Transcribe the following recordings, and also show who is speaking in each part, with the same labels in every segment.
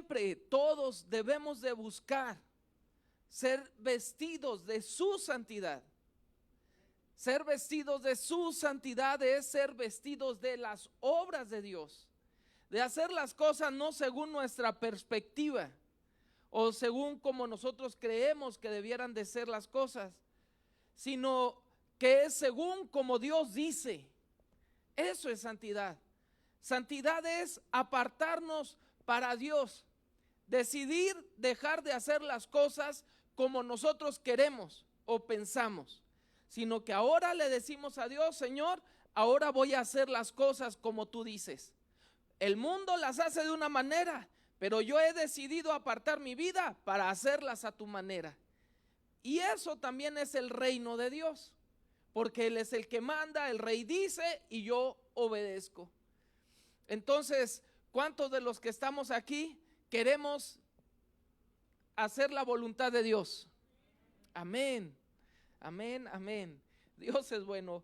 Speaker 1: siempre todos debemos de buscar ser vestidos de su santidad. Ser vestidos de su santidad es ser vestidos de las obras de Dios, de hacer las cosas no según nuestra perspectiva o según como nosotros creemos que debieran de ser las cosas, sino que es según como Dios dice. Eso es santidad. Santidad es apartarnos para Dios, decidir dejar de hacer las cosas como nosotros queremos o pensamos, sino que ahora le decimos a Dios: Señor, ahora voy a hacer las cosas como tú dices. El mundo las hace de una manera, pero yo he decidido apartar mi vida para hacerlas a tu manera. Y eso también es el reino de Dios, porque Él es el que manda, el rey dice y yo obedezco. Entonces, ¿cuántos de los que estamos aquí queremos hacer la voluntad de Dios? Amén, amén, amén. Dios es bueno.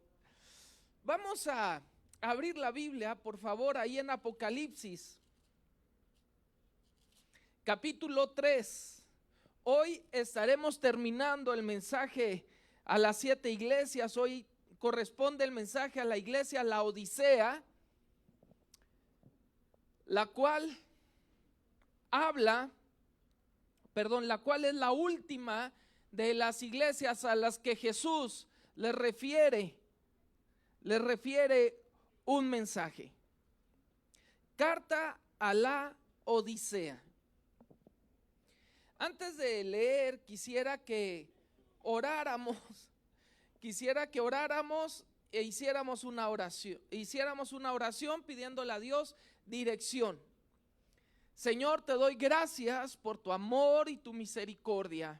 Speaker 1: Vamos a abrir la Biblia, por favor, ahí en Apocalipsis, capítulo 3. Hoy estaremos terminando el mensaje a las 7 iglesias. Hoy corresponde el mensaje a la iglesia Laodicea, la cual es la última de las iglesias a las que Jesús le refiere un mensaje. Carta a la Odisea. Antes de leer, quisiera que oráramos e hiciéramos una oración pidiéndole a Dios dirección. Señor, te doy gracias por tu amor y tu misericordia.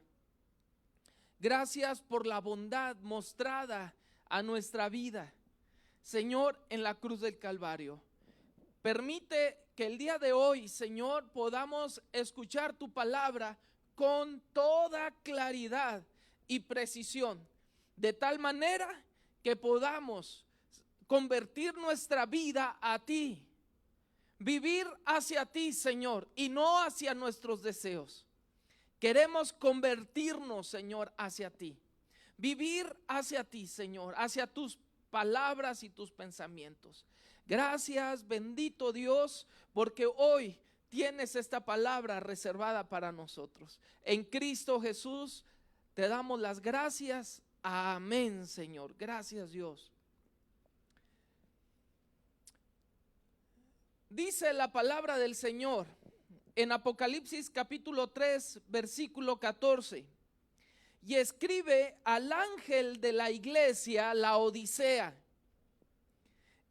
Speaker 1: Gracias por la bondad mostrada a nuestra vida, Señor, en la cruz del Calvario. Permite que el día de hoy, Señor, podamos escuchar tu palabra con toda claridad y precisión, de tal manera que podamos convertir nuestra vida a ti, vivir hacia ti, Señor, y no hacia nuestros deseos. Queremos convertirnos, Señor, hacia ti, vivir hacia ti, Señor, hacia tus palabras y tus pensamientos. Gracias, bendito Dios, porque hoy tienes esta palabra reservada para nosotros. En Cristo Jesús te damos las gracias. Amén, Señor. Gracias, Dios. Dice la palabra del Señor en Apocalipsis capítulo 3, versículo 14. Y escribe al ángel de la iglesia Laodicea: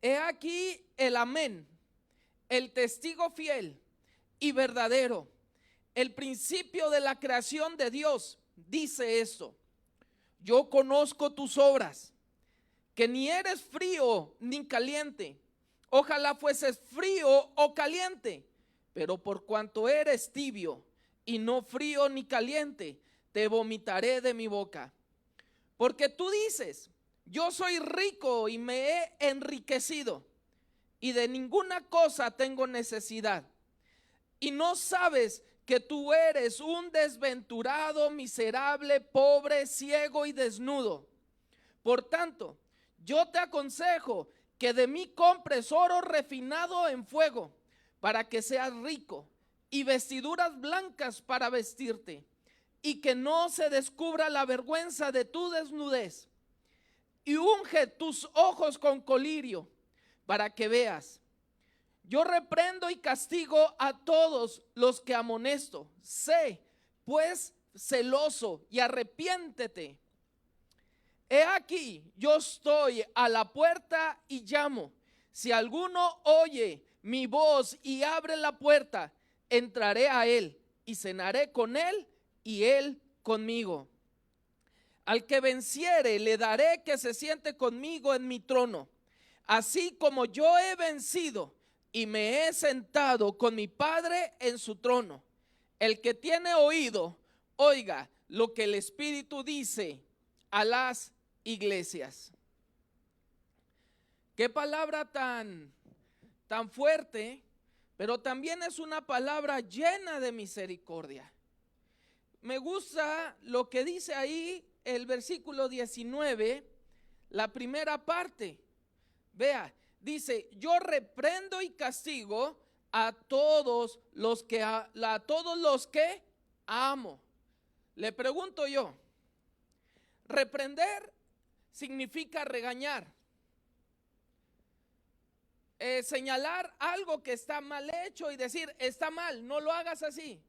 Speaker 1: he aquí el amén, el testigo fiel y verdadero, el principio de la creación de Dios, dice esto: yo conozco tus obras, que ni eres frío ni caliente. Ojalá fueses frío o caliente, pero por cuanto eres tibio y no frío ni caliente, te vomitaré de mi boca. Porque tú dices: yo soy rico y me he enriquecido, y de ninguna cosa tengo necesidad. Y no sabes que tú eres un desventurado, miserable, pobre, ciego y desnudo. Por tanto, yo te aconsejo que de mí compres oro refinado en fuego, para que seas rico, y vestiduras blancas para vestirte, y que no se descubra la vergüenza de tu desnudez. Y unge tus ojos con colirio, para que veas. Yo reprendo y castigo a todos los que amonesto. Sé, pues, celoso y arrepiéntete. He aquí, yo estoy a la puerta y llamo. Si alguno oye mi voz y abre la puerta, entraré a él y cenaré con él y él conmigo. Al que venciere le daré que se siente conmigo en mi trono, así como yo he vencido y me he sentado con mi Padre en su trono. El que tiene oído, oiga lo que el Espíritu dice a las iglesias. Qué palabra tan fuerte, pero también es una palabra llena de misericordia. Me gusta lo que dice ahí el versículo 19, la primera parte. Vea, dice: yo reprendo y castigo a todos los que amo. Le pregunto yo, reprender significa regañar, señalar algo que está mal hecho y decir: está mal, no lo hagas así.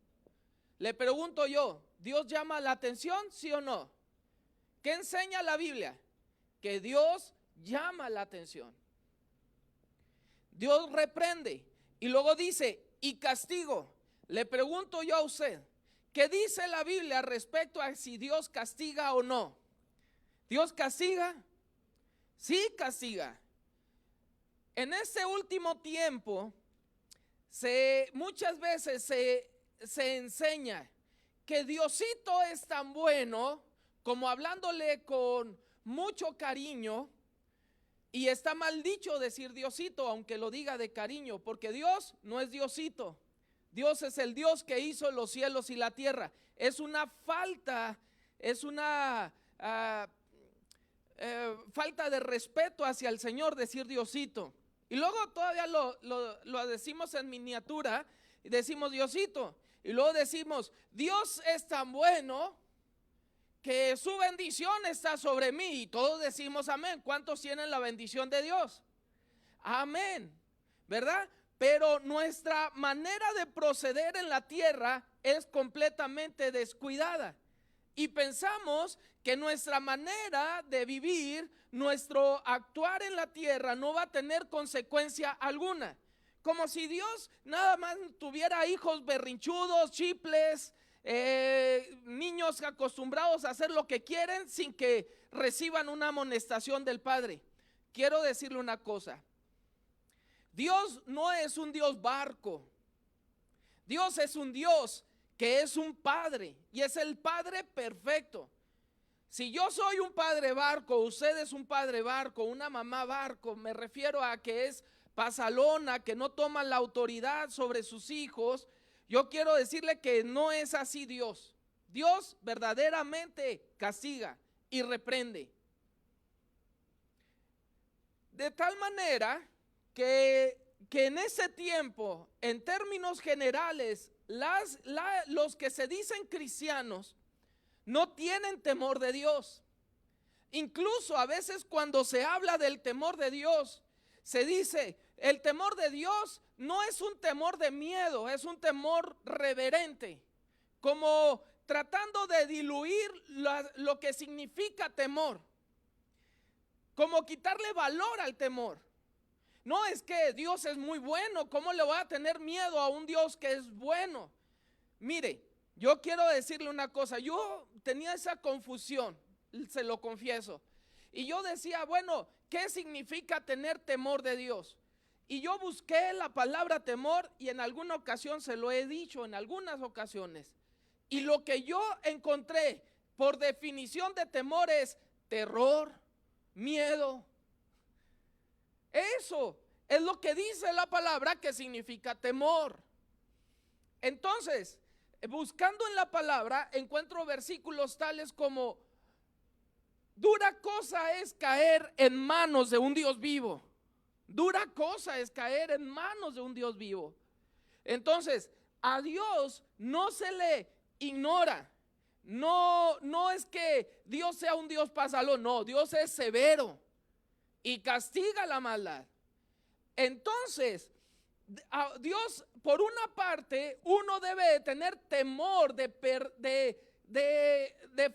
Speaker 1: Le pregunto yo, ¿Dios llama la atención, sí o no? ¿Qué enseña la Biblia? Que Dios llama la atención. Dios reprende y luego dice: y castigo. Le pregunto yo a usted, ¿qué dice la Biblia respecto a si Dios castiga o no? ¿Dios castiga? Sí, castiga. En este último tiempo muchas veces se enseña que Diosito es tan bueno, como hablándole con mucho cariño, y está mal dicho decir Diosito, aunque lo diga de cariño, porque Dios no es Diosito. Dios es el Dios que hizo los cielos y la tierra. Es una falta, es una falta de respeto hacia el Señor decir Diosito. Y luego todavía lo decimos en miniatura y decimos Diosito. Y luego decimos: Dios es tan bueno que su bendición está sobre mí. Y todos decimos amén. ¿Cuántos tienen la bendición de Dios? Amén, ¿verdad? Pero nuestra manera de proceder en la tierra es completamente descuidada. Y pensamos que nuestra manera de vivir, nuestro actuar en la tierra no va a tener consecuencia alguna. Como si Dios nada más tuviera hijos berrinchudos, chiples, niños acostumbrados a hacer lo que quieren sin que reciban una amonestación del Padre. Quiero decirle una cosa: Dios no es un Dios barco. Dios es un Dios que es un Padre, y es el Padre perfecto. Si yo soy un padre barco, usted es un padre barco, una mamá barco, me refiero a que es pasalona, que no toma la autoridad sobre sus hijos. Yo quiero decirle que no es así Dios. Dios verdaderamente castiga y reprende. De tal manera que en ese tiempo, en términos generales, los que se dicen cristianos no tienen temor de Dios. Incluso a veces cuando se habla del temor de Dios, se dice: el temor de Dios no es un temor de miedo, es un temor reverente, como tratando de diluir lo que significa temor, como quitarle valor al temor. No, es que Dios es muy bueno, ¿cómo le voy a tener miedo a un Dios que es bueno? Mire, yo quiero decirle una cosa, yo tenía esa confusión, se lo confieso, y yo decía: bueno, ¿qué significa tener temor de Dios? Y yo busqué la palabra temor, y en alguna ocasión se lo he dicho, en algunas ocasiones, y lo que yo encontré por definición de temor es terror, miedo. Eso es lo que dice la palabra que significa temor. Entonces, buscando en la palabra, encuentro versículos tales como: dura cosa es caer en manos de un Dios vivo. Dura cosa es caer en manos de un Dios vivo. Entonces, a Dios no se le ignora. No es que Dios sea un Dios pasalón, no, Dios es severo y castiga la maldad. Entonces, a Dios, por una parte, uno debe de tener temor de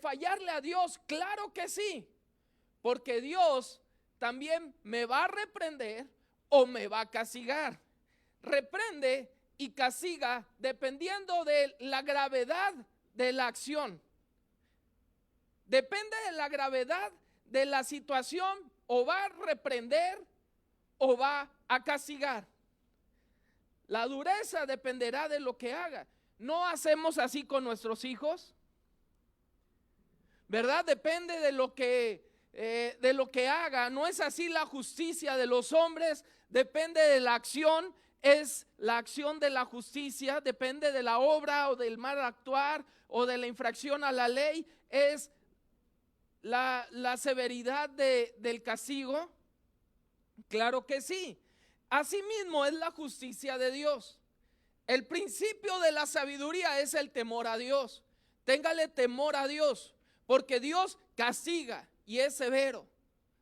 Speaker 1: fallarle a Dios. Claro que sí, porque Dios también me va a reprender o me va a castigar. Reprende y castiga dependiendo de la gravedad de la acción. Depende de la gravedad de la situación, o va a reprender o va a castigar. La dureza dependerá de lo que haga. ¿No hacemos así con nuestros hijos? ¿Verdad? Depende de lo que haga. No es así la justicia de los hombres, depende de la acción es la acción de la justicia, depende de la obra o del mal actuar o de la infracción a la ley, es la severidad del castigo. Claro que sí. Asimismo es la justicia de Dios. El principio de la sabiduría es el temor a Dios. Téngale temor a Dios, porque Dios castiga y es severo,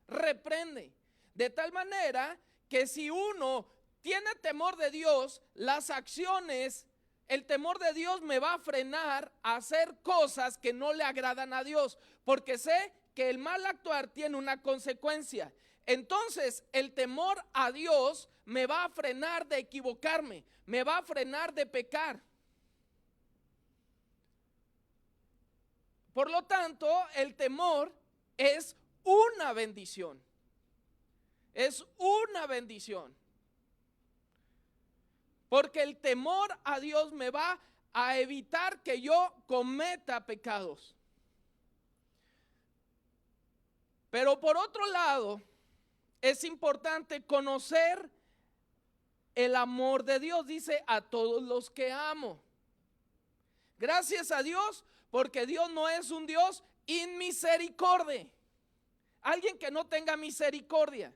Speaker 1: reprende. De tal manera que si uno tiene temor de Dios, las acciones, el temor de Dios me va a frenar a hacer cosas que no le agradan a Dios, porque sé que el mal actuar tiene una consecuencia. Entonces el temor a Dios me va a frenar de equivocarme, me va a frenar de pecar. Por lo tanto, el temor es una bendición. Es una bendición. Porque el temor a Dios me va a evitar que yo cometa pecados. Pero por otro lado, es importante conocer el amor de Dios. Dice, a todos los que amo. Gracias a Dios, porque Dios no es un Dios inmisericordia. Alguien que no tenga misericordia.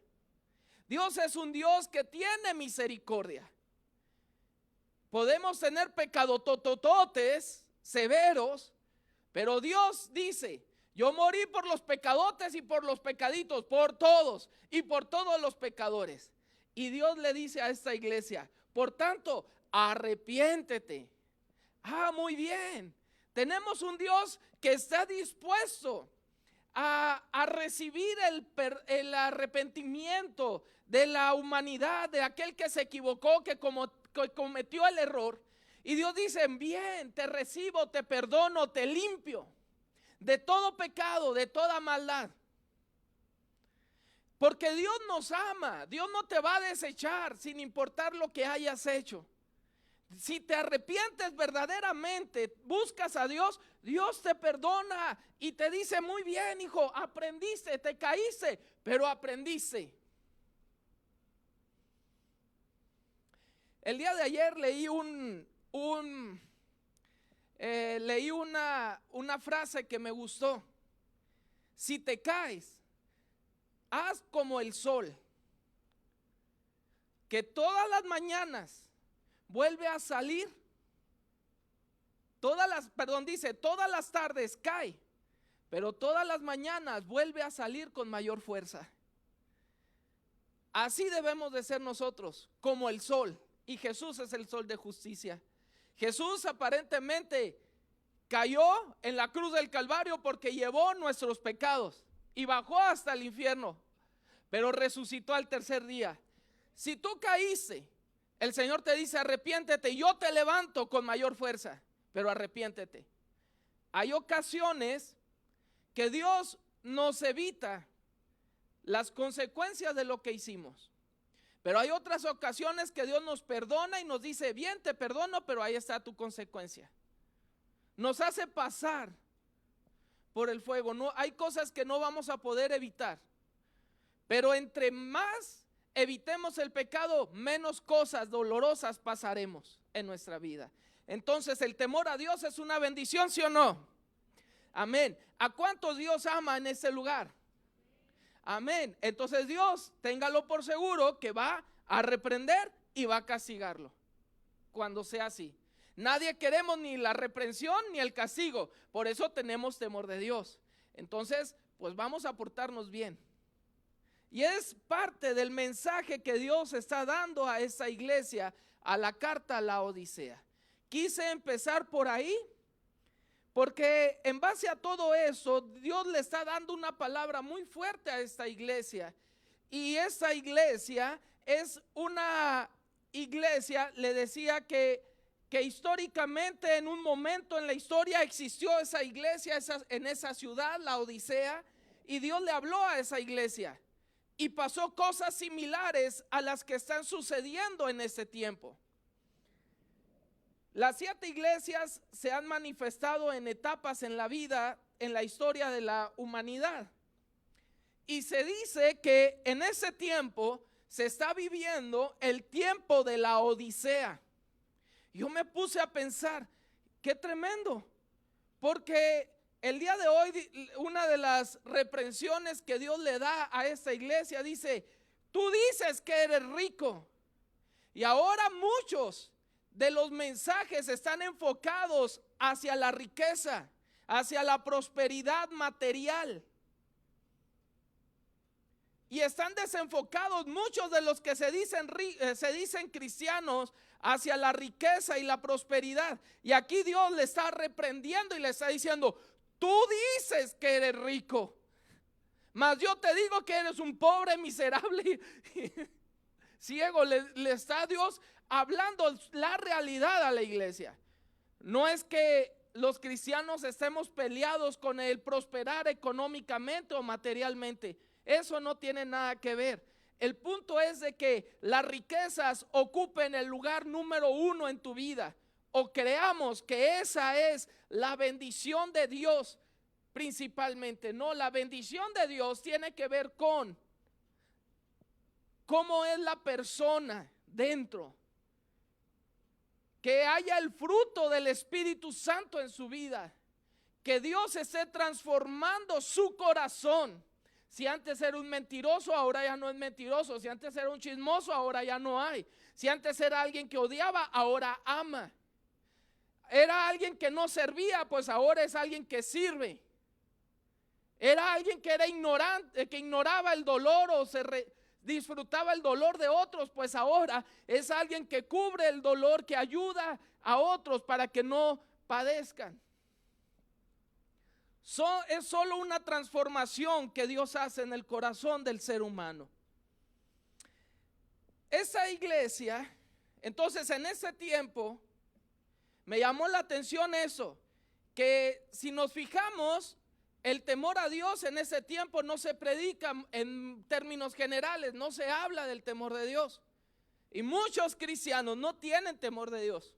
Speaker 1: Dios es un Dios que tiene misericordia. Podemos tener pecadotototes severos, pero Dios dice, yo morí por los pecadotes y por los pecaditos, por todos y por todos los pecadores. Y Dios le dice a esta iglesia, por tanto, arrepiéntete. Muy bien. Tenemos un Dios que está dispuesto a recibir el arrepentimiento de la humanidad, de aquel que se equivocó, que cometió el error. Y Dios dice, bien, te recibo, te perdono, te limpio de todo pecado, de toda maldad. Porque Dios nos ama, Dios no te va a desechar sin importar lo que hayas hecho. Si te arrepientes verdaderamente, buscas a Dios, Dios te perdona y te dice, muy bien, hijo, aprendiste, te caíste, pero aprendiste. El día de ayer leí una frase que me gustó. Si te caes, haz como el sol, que todas las mañanas vuelve a salir, todas las tardes cae, pero todas las mañanas vuelve a salir con mayor fuerza. Así debemos de ser nosotros, como el sol, y Jesús es el sol de justicia. Jesús aparentemente cayó en la cruz del Calvario porque llevó nuestros pecados y bajó hasta el infierno, pero resucitó al tercer día. Si tú caíste, el Señor te dice, arrepiéntete, yo te levanto con mayor fuerza, pero arrepiéntete. Hay ocasiones que Dios nos evita las consecuencias de lo que hicimos, pero hay otras ocasiones que Dios nos perdona y nos dice, bien, te perdono, pero ahí está tu consecuencia. Nos hace pasar por el fuego. No, hay cosas que no vamos a poder evitar, pero entre más evitemos el pecado, menos cosas dolorosas pasaremos en nuestra vida. Entonces el temor a Dios es una bendición, ¿sí o no? Amén. ¿A cuántos Dios ama en este lugar? Amén. Entonces Dios, téngalo por seguro que va a reprender y va a castigarlo cuando sea así. Nadie queremos ni la reprensión ni el castigo, por eso tenemos temor de Dios. Entonces, pues vamos a portarnos bien. Y es parte del mensaje que Dios está dando a esta iglesia, a la carta a la Odisea. Quise empezar por ahí, porque en base a todo eso, Dios le está dando una palabra muy fuerte a esta iglesia. Y esta iglesia es una iglesia, le decía que históricamente en un momento en la historia existió esa iglesia en esa ciudad, la Odisea, y Dios le habló a esa iglesia. Y pasó cosas similares a las que están sucediendo en este tiempo. Las 7 iglesias se han manifestado en etapas en la vida, en la historia de la humanidad. Y se dice que en ese tiempo se está viviendo el tiempo de la Odisea. Yo me puse a pensar, qué tremendo, porque el día de hoy una de las reprensiones que Dios le da a esta iglesia dice: tú dices que eres rico. Y ahora muchos de los mensajes están enfocados hacia la riqueza, hacia la prosperidad material. Y están desenfocados muchos de los que se dicen cristianos hacia la riqueza y la prosperidad. Y aquí Dios le está reprendiendo y le está diciendo: tú dices que eres rico, mas yo te digo que eres un pobre miserable ciego. Le está Dios hablando la realidad a la iglesia. No es que los cristianos estemos peleados con el prosperar económicamente o materialmente. Eso no tiene nada que ver. El punto es de que las riquezas ocupen el lugar número uno en tu vida, o creamos que esa es la bendición de Dios principalmente. No, la bendición de Dios tiene que ver con cómo es la persona dentro, que haya el fruto del Espíritu Santo en su vida, que Dios esté transformando su corazón. Si antes era un mentiroso, ahora ya no es mentiroso. Si antes era un chismoso, ahora ya no hay. Si antes era alguien que odiaba, ahora ama. Era alguien que no servía, pues ahora es alguien que sirve. Era alguien que era ignorante, que ignoraba el dolor o disfrutaba el dolor de otros, pues ahora es alguien que cubre el dolor, que ayuda a otros para que no padezcan. Es solo una transformación que Dios hace en el corazón del ser humano. Esa iglesia, entonces en ese tiempo, me llamó la atención eso, que si nos fijamos, el temor a Dios en ese tiempo no se predica en términos generales, no se habla del temor de Dios. Y muchos cristianos no tienen temor de Dios.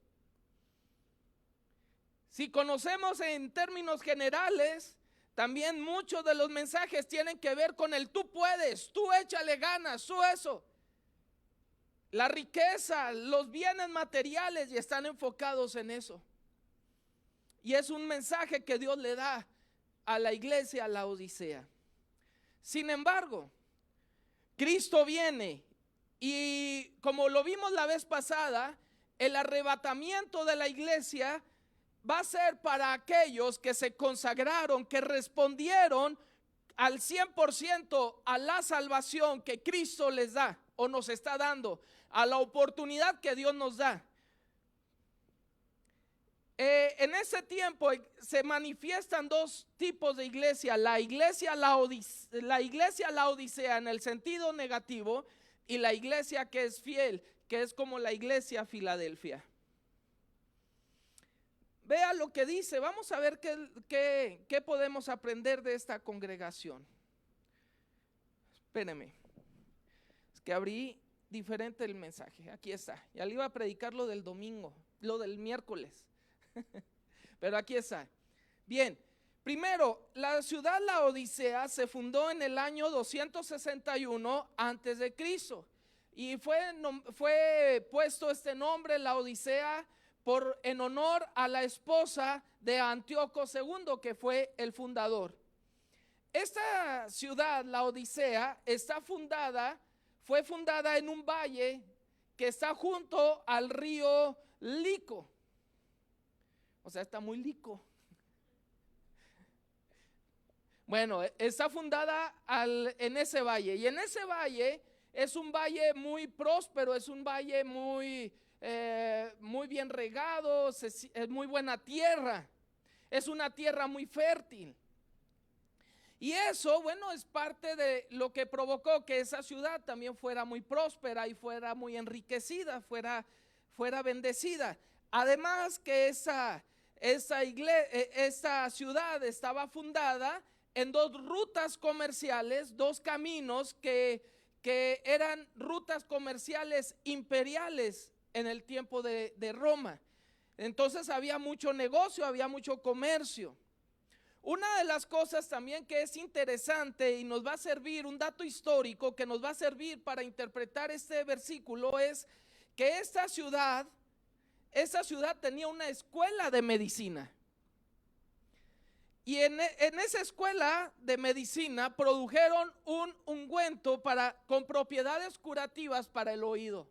Speaker 1: Si conocemos en términos generales, también muchos de los mensajes tienen que ver con el tú puedes, tú échale ganas, tú eso. La riqueza, los bienes materiales, y están enfocados en eso. Y es un mensaje que Dios le da a la iglesia, a la Odisea. Sin embargo, Cristo viene y, como lo vimos la vez pasada, el arrebatamiento de la iglesia va a ser para aquellos que se consagraron, que respondieron al 100% a la salvación que Cristo les da o nos está dando, a la oportunidad que Dios nos da. En ese tiempo se manifiestan dos tipos de iglesia: la iglesia laodicea en el sentido negativo, y la iglesia que es fiel, que es como la iglesia Filadelfia. Vea lo que dice. Vamos a ver qué podemos aprender de esta congregación. Espérenme, es que abrí diferente el mensaje. Aquí está. Ya le iba a predicar lo del domingo, lo del miércoles, pero aquí está. Bien, primero, la ciudad Laodicea se fundó en el año 261 antes de Cristo, y fue puesto este nombre, Laodicea, en honor a la esposa de Antíoco II, que fue el fundador. Esta ciudad, Laodicea, fue fundada en un valle que está junto al río Lico. O sea, está muy lico. Bueno, está fundada en ese valle, y en ese valle es un valle muy próspero, es un valle muy bien regado, es muy buena tierra, es una tierra muy fértil. Y eso, bueno, es parte de lo que provocó que esa ciudad también fuera muy próspera y fuera muy enriquecida, fuera bendecida. Además que esta ciudad estaba fundada en dos rutas comerciales, dos caminos que eran rutas comerciales imperiales en el tiempo de Roma. Entonces había mucho negocio, había mucho comercio. Una de las cosas también que es interesante y nos va a servir, un dato histórico que nos va a servir para interpretar este versículo, es que esta ciudad tenía una escuela de medicina. Y en esa escuela de medicina produjeron un ungüento con propiedades curativas para el oído.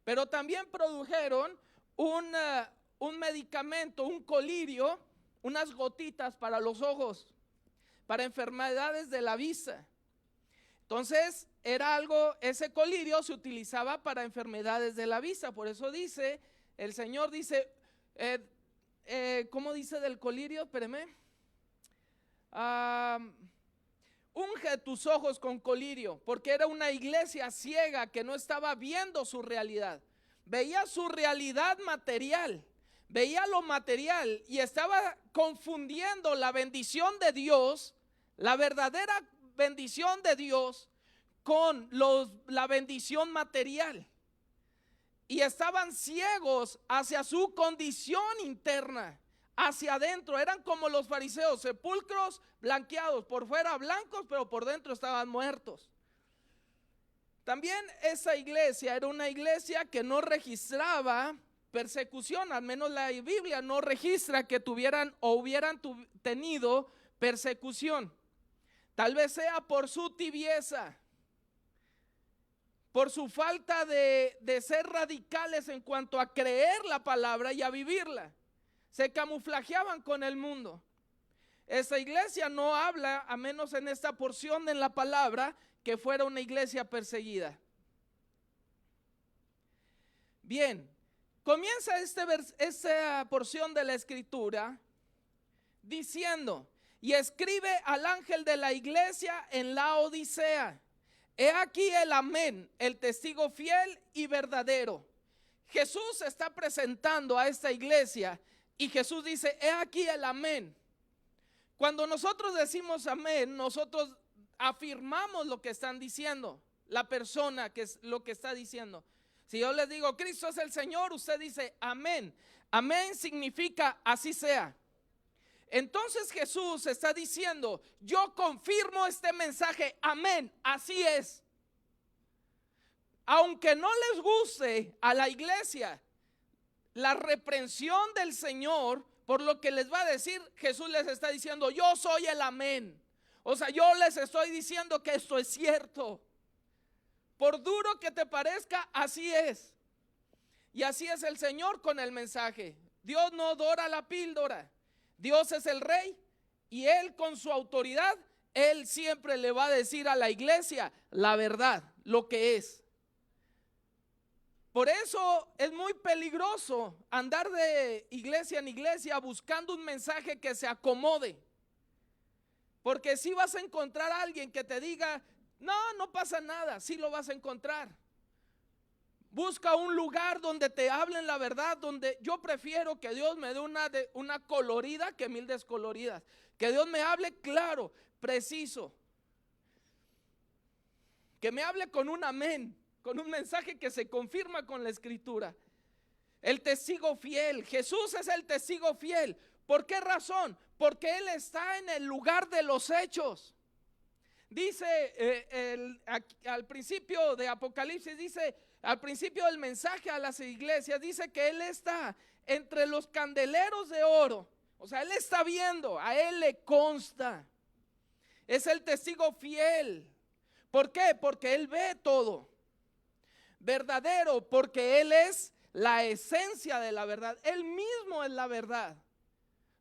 Speaker 1: Pero también produjeron un medicamento, un colirio, unas gotitas para los ojos, para enfermedades de la vista. Entonces ese colirio se utilizaba para enfermedades de la vista. Por eso el Señor dice, ¿cómo dice del colirio? Espérame. Unge tus ojos con colirio, porque era una iglesia ciega que no estaba viendo su realidad. Veía su realidad material, veía lo material y estaba confundiendo la bendición de Dios, la verdadera bendición de Dios, con la bendición material. Y estaban ciegos hacia su condición interna, hacia adentro. Eran como los fariseos, sepulcros blanqueados, por fuera blancos, pero por dentro estaban muertos. También esa iglesia era una iglesia que no registraba persecución, al menos la Biblia no registra que tuvieran o hubieran tenido persecución. Tal vez sea por su tibieza, por su falta de ser radicales en cuanto a creer la palabra y a vivirla. Se camuflajeaban con el mundo. Esta iglesia no habla, a menos en esta porción de la palabra, que fuera una iglesia perseguida. Bien, comienza esta porción de la escritura diciendo: y escribe al ángel de la iglesia en la Odisea. He aquí el amén, el testigo fiel y verdadero. Jesús está presentando a esta iglesia y Jesús dice: he aquí el amén. Cuando nosotros decimos amén, nosotros afirmamos lo que están diciendo, la persona que es lo que está diciendo. Si yo les digo Cristo es el Señor, usted dice amén. Amén significa así sea. Entonces Jesús está diciendo: yo confirmo este mensaje, amén, así es. Aunque no les guste a la iglesia la reprensión del Señor por lo que les va a decir, Jesús les está diciendo: yo soy el amén. O sea, yo les estoy diciendo que esto es cierto. Por duro que te parezca, así es. Y así es el Señor con el mensaje. Dios no dora la píldora. Dios es el rey y Él con su autoridad, Él siempre le va a decir a la iglesia la verdad, lo que es. Por eso es muy peligroso andar de iglesia en iglesia buscando un mensaje que se acomode. Porque si vas a encontrar a alguien que te diga: no pasa nada, sí lo vas a encontrar. Busca un lugar donde te hablen la verdad, donde yo prefiero que Dios me dé una colorida que 1000 descoloridas. Que Dios me hable claro, preciso. Que me hable con un amén, con un mensaje que se confirma con la escritura. El testigo fiel, Jesús es el testigo fiel. ¿Por qué razón? Porque Él está en el lugar de los hechos. Dice al principio de Apocalipsis, dice al principio del mensaje a las iglesias, dice que Él está entre los candeleros de oro. O sea, Él está viendo, a Él le consta. Es el testigo fiel. ¿Por qué? Porque Él ve todo. Verdadero, porque Él es la esencia de la verdad. Él mismo es la verdad.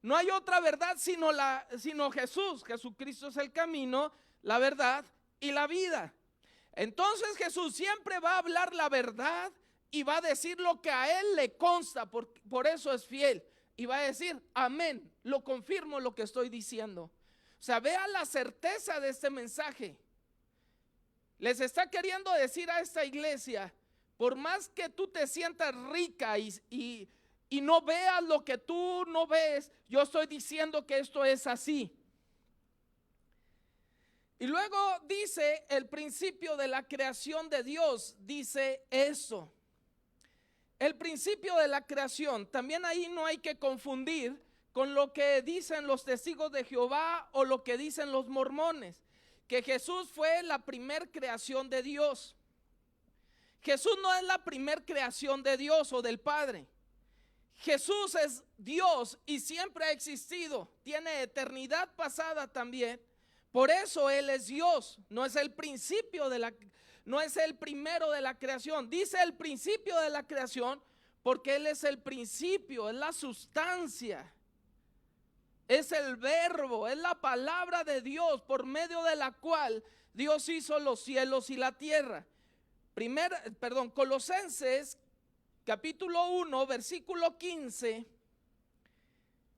Speaker 1: No hay otra verdad sino Jesús. Jesucristo es el camino, la verdad y la vida. Entonces Jesús siempre va a hablar la verdad y va a decir lo que a Él le consta, por eso es fiel. Y va a decir amén, lo confirmo lo que estoy diciendo. O sea, vea la certeza de este mensaje. Les está queriendo decir a esta iglesia: por más que tú te sientas rica y no veas lo que tú no ves, yo estoy diciendo que esto es así. Y luego dice el principio de la creación de Dios, dice eso. El principio de la creación, también ahí no hay que confundir con lo que dicen los testigos de Jehová o lo que dicen los mormones, que Jesús fue la primer creación de Dios. Jesús no es la primer creación de Dios o del Padre. Jesús es Dios y siempre ha existido, tiene eternidad pasada también. Por eso Él es Dios, no es el principio de la, no es el primero de la creación. Dice el principio de la creación porque Él es el principio, es la sustancia, es el verbo, es la palabra de Dios por medio de la cual Dios hizo los cielos y la tierra. Colosenses capítulo 1, versículo 15,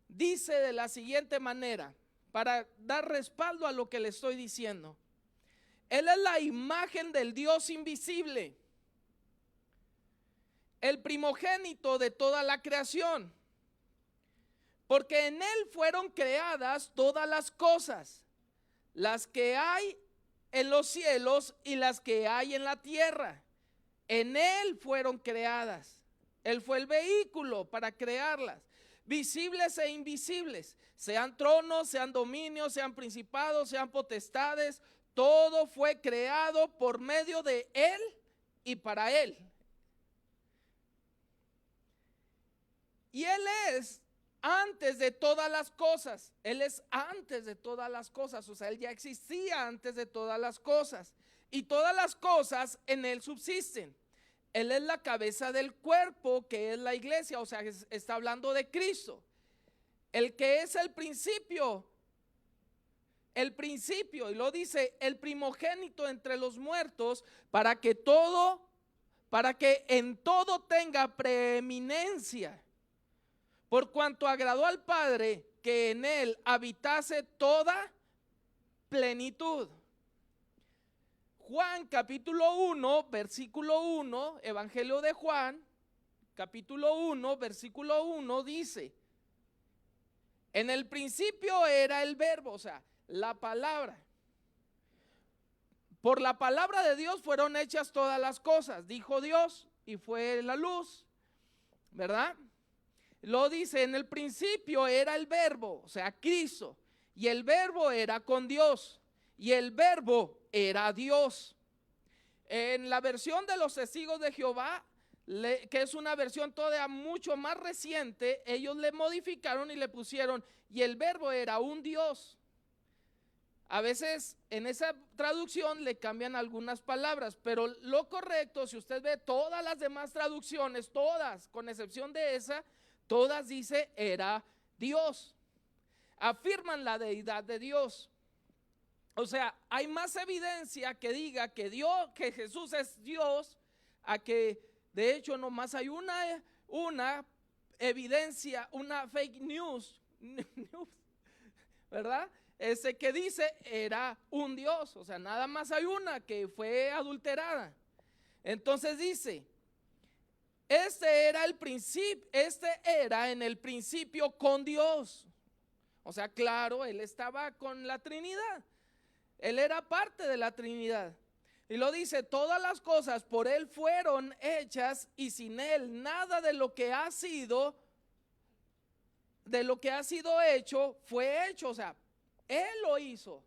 Speaker 1: dice de la siguiente manera, para dar respaldo a lo que le estoy diciendo. Él es la imagen del Dios invisible, el primogénito de toda la creación, porque en Él fueron creadas todas las cosas, las que hay en los cielos y las que hay en la tierra. En Él fueron creadas. Él fue el vehículo para crearlas, visibles e invisibles, sean tronos, sean dominios, sean principados, sean potestades. Todo fue creado por medio de Él y para Él. Y Él es antes de todas las cosas. Él es antes de todas las cosas. O sea, Él ya existía antes de todas las cosas. Y todas las cosas en Él subsisten. Él es la cabeza del cuerpo, que es la iglesia. O sea, está hablando de Cristo. El que es el principio, y lo dice, el primogénito entre los muertos, para que en todo tenga preeminencia. Por cuanto agradó al Padre que en Él habitase toda plenitud. Juan capítulo 1, versículo 1, Evangelio de Juan, capítulo 1, versículo 1 dice: en el principio era el verbo, o sea, la palabra. Por la palabra de Dios fueron hechas todas las cosas, dijo Dios, y fue la luz, ¿verdad? Lo dice, en el principio era el verbo, o sea, Cristo, y el verbo era con Dios, y el verbo era Dios. En la versión de los testigos de Jehová, que es una versión todavía mucho más reciente, ellos le modificaron y le pusieron, y el verbo era un Dios. A veces en esa traducción le cambian algunas palabras, pero lo correcto, si usted ve todas las demás traducciones, todas, con excepción de esa, todas dice era Dios. Afirman la deidad de Dios. O sea, hay más evidencia que diga que que Jesús es Dios, a que de hecho nomás hay una evidencia, una fake news, ¿verdad? Que dice era un Dios. O sea, nada más hay una que fue adulterada. Entonces dice, este era en el principio con Dios. O sea, claro, Él estaba con la Trinidad. Él era parte de la Trinidad. Y lo dice, todas las cosas por Él fueron hechas, y sin Él nada de lo que ha sido hecho fue hecho. O sea, Él lo hizo.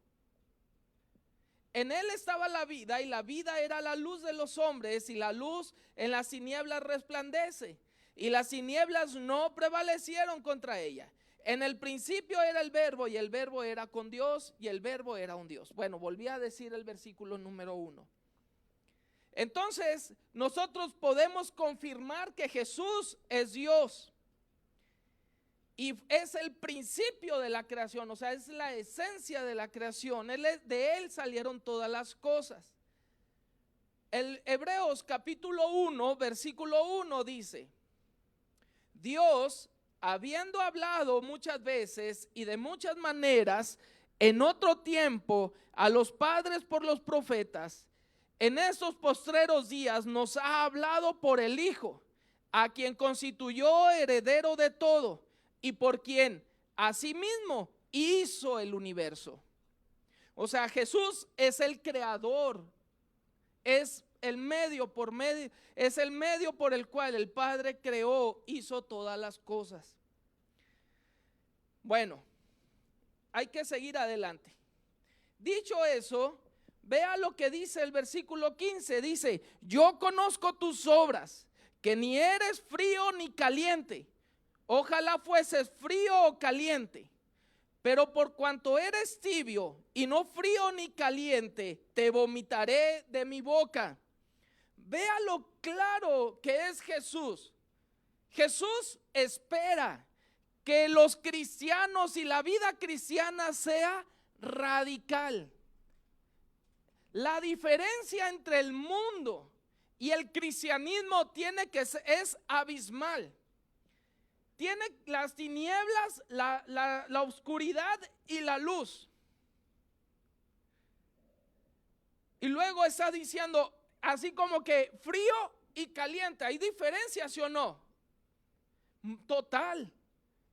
Speaker 1: En Él estaba la vida, y la vida era la luz de los hombres, y la luz en las tinieblas resplandece, y las tinieblas no prevalecieron contra ella. En el principio era el verbo, y el verbo era con Dios, y el verbo era un Dios. Bueno, volví a decir el versículo número 1. Entonces, nosotros podemos confirmar que Jesús es Dios. Y es el principio de la creación, o sea, es la esencia de la creación. De Él salieron todas las cosas. El Hebreos capítulo 1, versículo 1 dice: Dios, habiendo hablado muchas veces y de muchas maneras en otro tiempo a los padres por los profetas, en estos postreros días nos ha hablado por el Hijo, a quien constituyó heredero de todo, y por quien asimismo hizo el universo. O sea, Jesús es el creador, es el medio por el cual el Padre hizo todas las cosas. Bueno, hay que seguir adelante. Dicho eso, vea lo que dice el versículo 15. Dice: yo conozco tus obras, que ni eres frío ni caliente. Ojalá fueses frío o caliente. Pero por cuanto eres tibio y no frío ni caliente, te vomitaré de mi boca. Vea lo claro que es Jesús. Jesús espera que los cristianos y la vida cristiana sea radical. La diferencia entre el mundo y el cristianismo es abismal. Tiene las tinieblas, la oscuridad y la luz. Y luego está diciendo así como que frío y caliente. ¿Hay diferencia, sí o no? Total.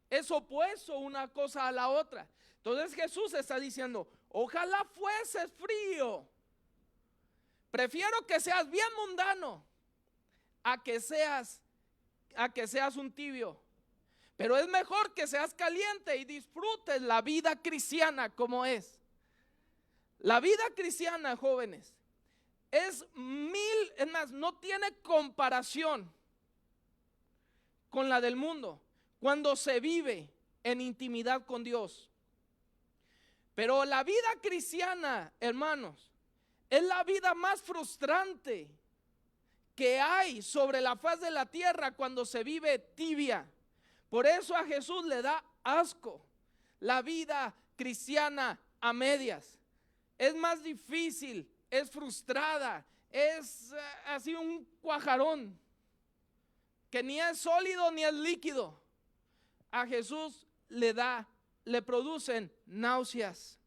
Speaker 1: Es opuesto una cosa a la otra. Entonces Jesús está diciendo: ojalá fueses frío. Prefiero que seas bien mundano a que seas un tibio. Pero es mejor que seas caliente y disfrutes la vida cristiana como es. La vida cristiana, jóvenes, es más, no tiene comparación con la del mundo cuando se vive en intimidad con Dios. Pero la vida cristiana, hermanos, es la vida más frustrante que hay sobre la faz de la tierra cuando se vive tibia. Por eso a Jesús le da asco la vida cristiana a medias. Es más difícil, es frustrada, es así un cuajarón que ni es sólido ni es líquido. A Jesús le producen náuseas.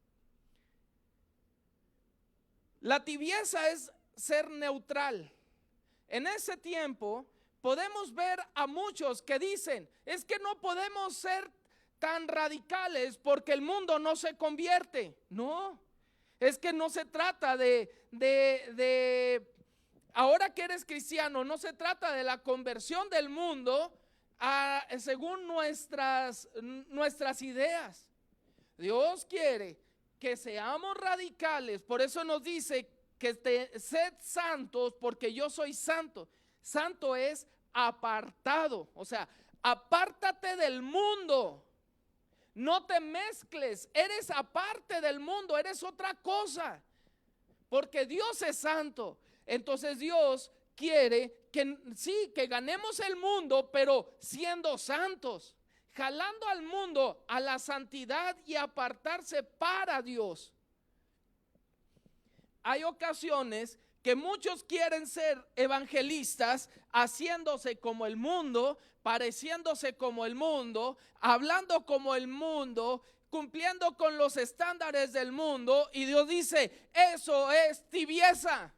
Speaker 1: La tibieza es ser neutral. En ese tiempo podemos ver a muchos que dicen: es que no podemos ser tan radicales porque el mundo no se convierte. No, es que no se trata ahora que eres cristiano, no se trata de la conversión del mundo según nuestras ideas. Dios quiere que seamos radicales. Por eso nos dice que sed santos porque yo soy santo. Santo es apartado, o sea, apártate del mundo. No te mezcles, eres aparte del mundo, eres otra cosa. Porque Dios es santo. Entonces Dios quiere que ganemos el mundo, pero siendo santos, jalando al mundo a la santidad y apartarse para Dios. Hay ocasiones que muchos quieren ser evangelistas haciéndose como el mundo, pareciéndose como el mundo, hablando como el mundo, cumpliendo con los estándares del mundo, y Dios dice: eso es tibieza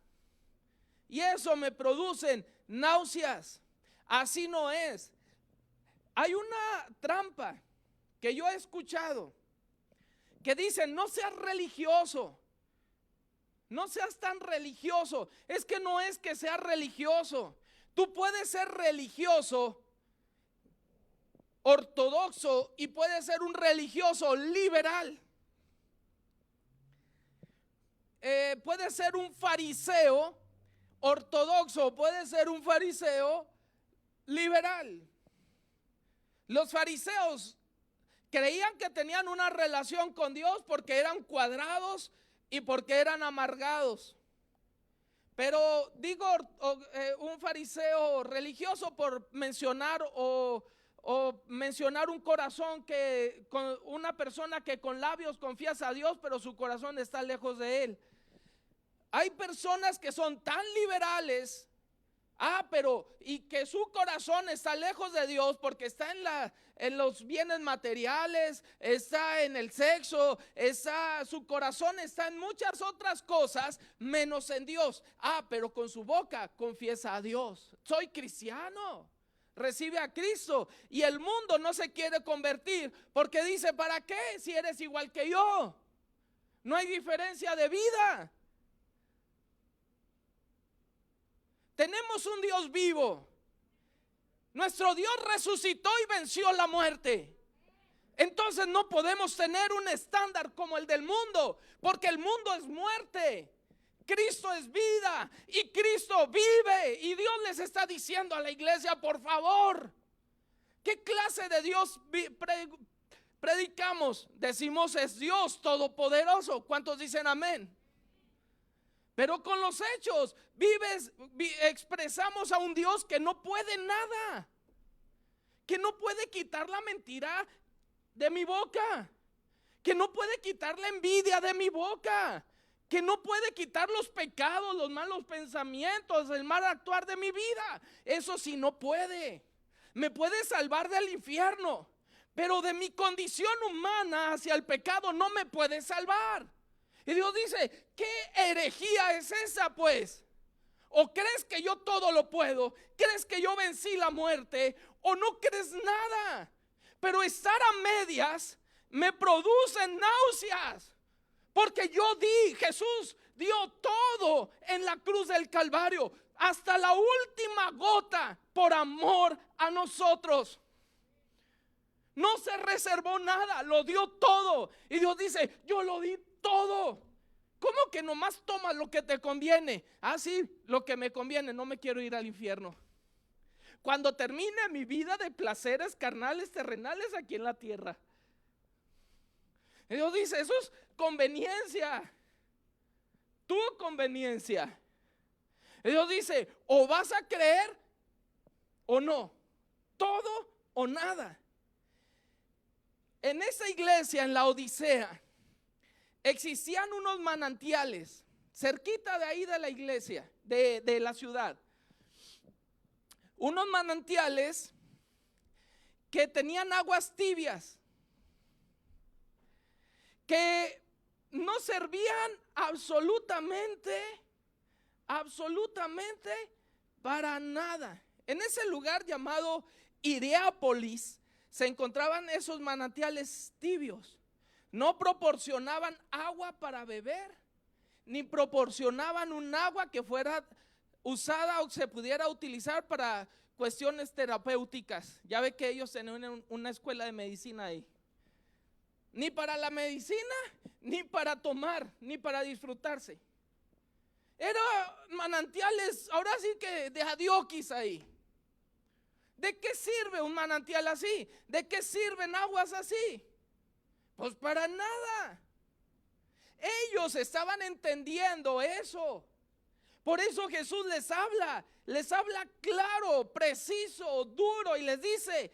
Speaker 1: y eso me producen náuseas. Así no es. Hay una trampa que yo he escuchado que dicen: no seas religioso, no seas tan religioso. Es que no es que seas religioso. Tú puedes ser religioso ortodoxo y puedes ser un religioso liberal. Puede ser un fariseo ortodoxo, puede ser un fariseo liberal. Los fariseos creían que tenían una relación con Dios porque eran cuadrados y porque eran amargados. Pero digo un fariseo religioso por mencionar o mencionar un corazón con una persona que con labios confiesa a Dios, pero su corazón está lejos de él. Hay personas que son tan liberales, y que su corazón está lejos de Dios porque está en los bienes materiales, está en el sexo, su corazón está en muchas otras cosas menos en Dios. Pero con su boca confiesa a Dios: soy cristiano, recibe a Cristo. Y el mundo no se quiere convertir porque dice: ¿para qué si eres igual que yo? No hay diferencia de vida. Tenemos un Dios vivo. Nuestro Dios resucitó y venció la muerte. Entonces no podemos tener un estándar como el del mundo, porque el mundo es muerte, Cristo es vida y Cristo vive. Y Dios les está diciendo a la iglesia: por favor, ¿qué clase de Dios predicamos? Decimos es Dios todopoderoso. ¿Cuántos dicen amén? Pero con los hechos expresamos a un Dios que no puede nada, que no puede quitar la mentira de mi boca, que no puede quitar la envidia de mi boca, que no puede quitar los pecados, los malos pensamientos, el mal actuar de mi vida. Eso sí no puede. Me puede salvar del infierno, pero de mi condición humana hacia el pecado no me puede salvar. Y Dios dice: ¿qué herejía es esa pues? ¿O crees que yo todo lo puedo? ¿Crees que yo vencí la muerte? ¿O no crees nada? Pero estar a medias me produce náuseas, porque Jesús dio todo en la cruz del Calvario, hasta la última gota, por amor a nosotros. No se reservó nada, lo dio todo. Y Dios dice: yo lo di todo. ¿Cómo que nomás tomas lo que te conviene? Ah, sí, lo que me conviene, no me quiero ir al infierno. Cuando termine mi vida de placeres carnales, terrenales aquí en la tierra. Y Dios dice: eso es conveniencia, tu conveniencia. Y Dios dice: o vas a creer o no, todo o nada. En esa iglesia, en la Odisea, existían unos manantiales cerquita de ahí de la iglesia, de la ciudad. Unos manantiales que tenían aguas tibias, que no servían absolutamente para nada. En ese lugar llamado Hierápolis se encontraban esos manantiales tibios. No proporcionaban agua para beber, ni proporcionaban un agua que fuera usada o se pudiera utilizar para cuestiones terapéuticas. Ya ve que ellos tenían una escuela de medicina ahí. Ni para la medicina, ni para tomar, ni para disfrutarse. Eran manantiales, ahora sí que de adioquis ahí. ¿De qué sirve un manantial así? ¿De qué sirven aguas así? Pues para nada. Ellos estaban entendiendo eso. Por eso Jesús les habla claro, preciso, duro, y les dice,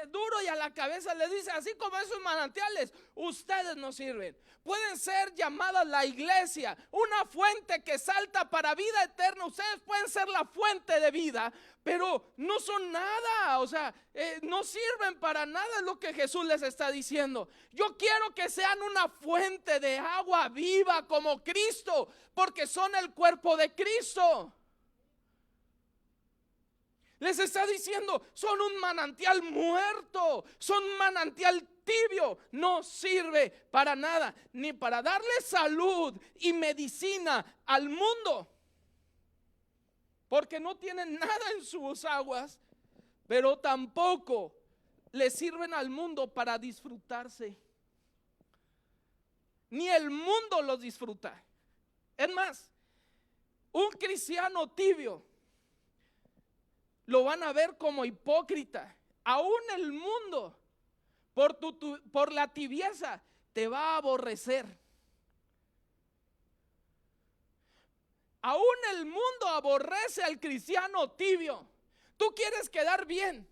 Speaker 1: duro y a la cabeza les dice: así como esos manantiales, ustedes no sirven. Pueden ser llamadas la iglesia, una fuente que salta para vida eterna. Ustedes pueden ser la fuente de vida, pero no son nada, o sea, no sirven para nada, es lo que Jesús les está diciendo. Yo quiero que sean una fuente de agua viva como Cristo, porque son el cuerpo de Cristo. Les está diciendo: son un manantial muerto, son un manantial tibio, no sirve para nada, ni para darle salud y medicina al mundo, porque no tienen nada en sus aguas, pero tampoco le sirven al mundo para disfrutarse. Ni el mundo los disfruta. Es más, un cristiano tibio lo van a ver como hipócrita. Aún el mundo, por la tibieza, te va a aborrecer. Aún el mundo aborrece al cristiano tibio. Tú quieres quedar bien,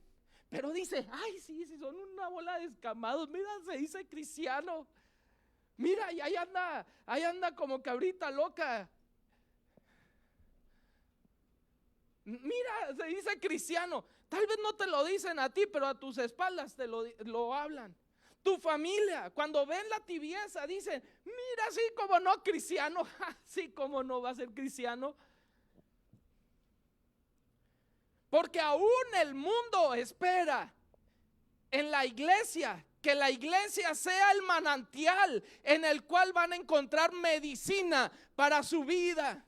Speaker 1: pero dice: ay, sí, son una bola de escamados. Mira, se dice cristiano. Mira, y ahí anda como cabrita loca. Mira, se dice cristiano. Tal vez no te lo dicen a ti, pero a tus espaldas te lo hablan. Tu familia, cuando ven la tibieza, dicen: mira, sí, como no, cristiano. Sí, como no va a ser cristiano. Porque aún el mundo espera en la iglesia, que la iglesia sea el manantial en el cual van a encontrar medicina para su vida.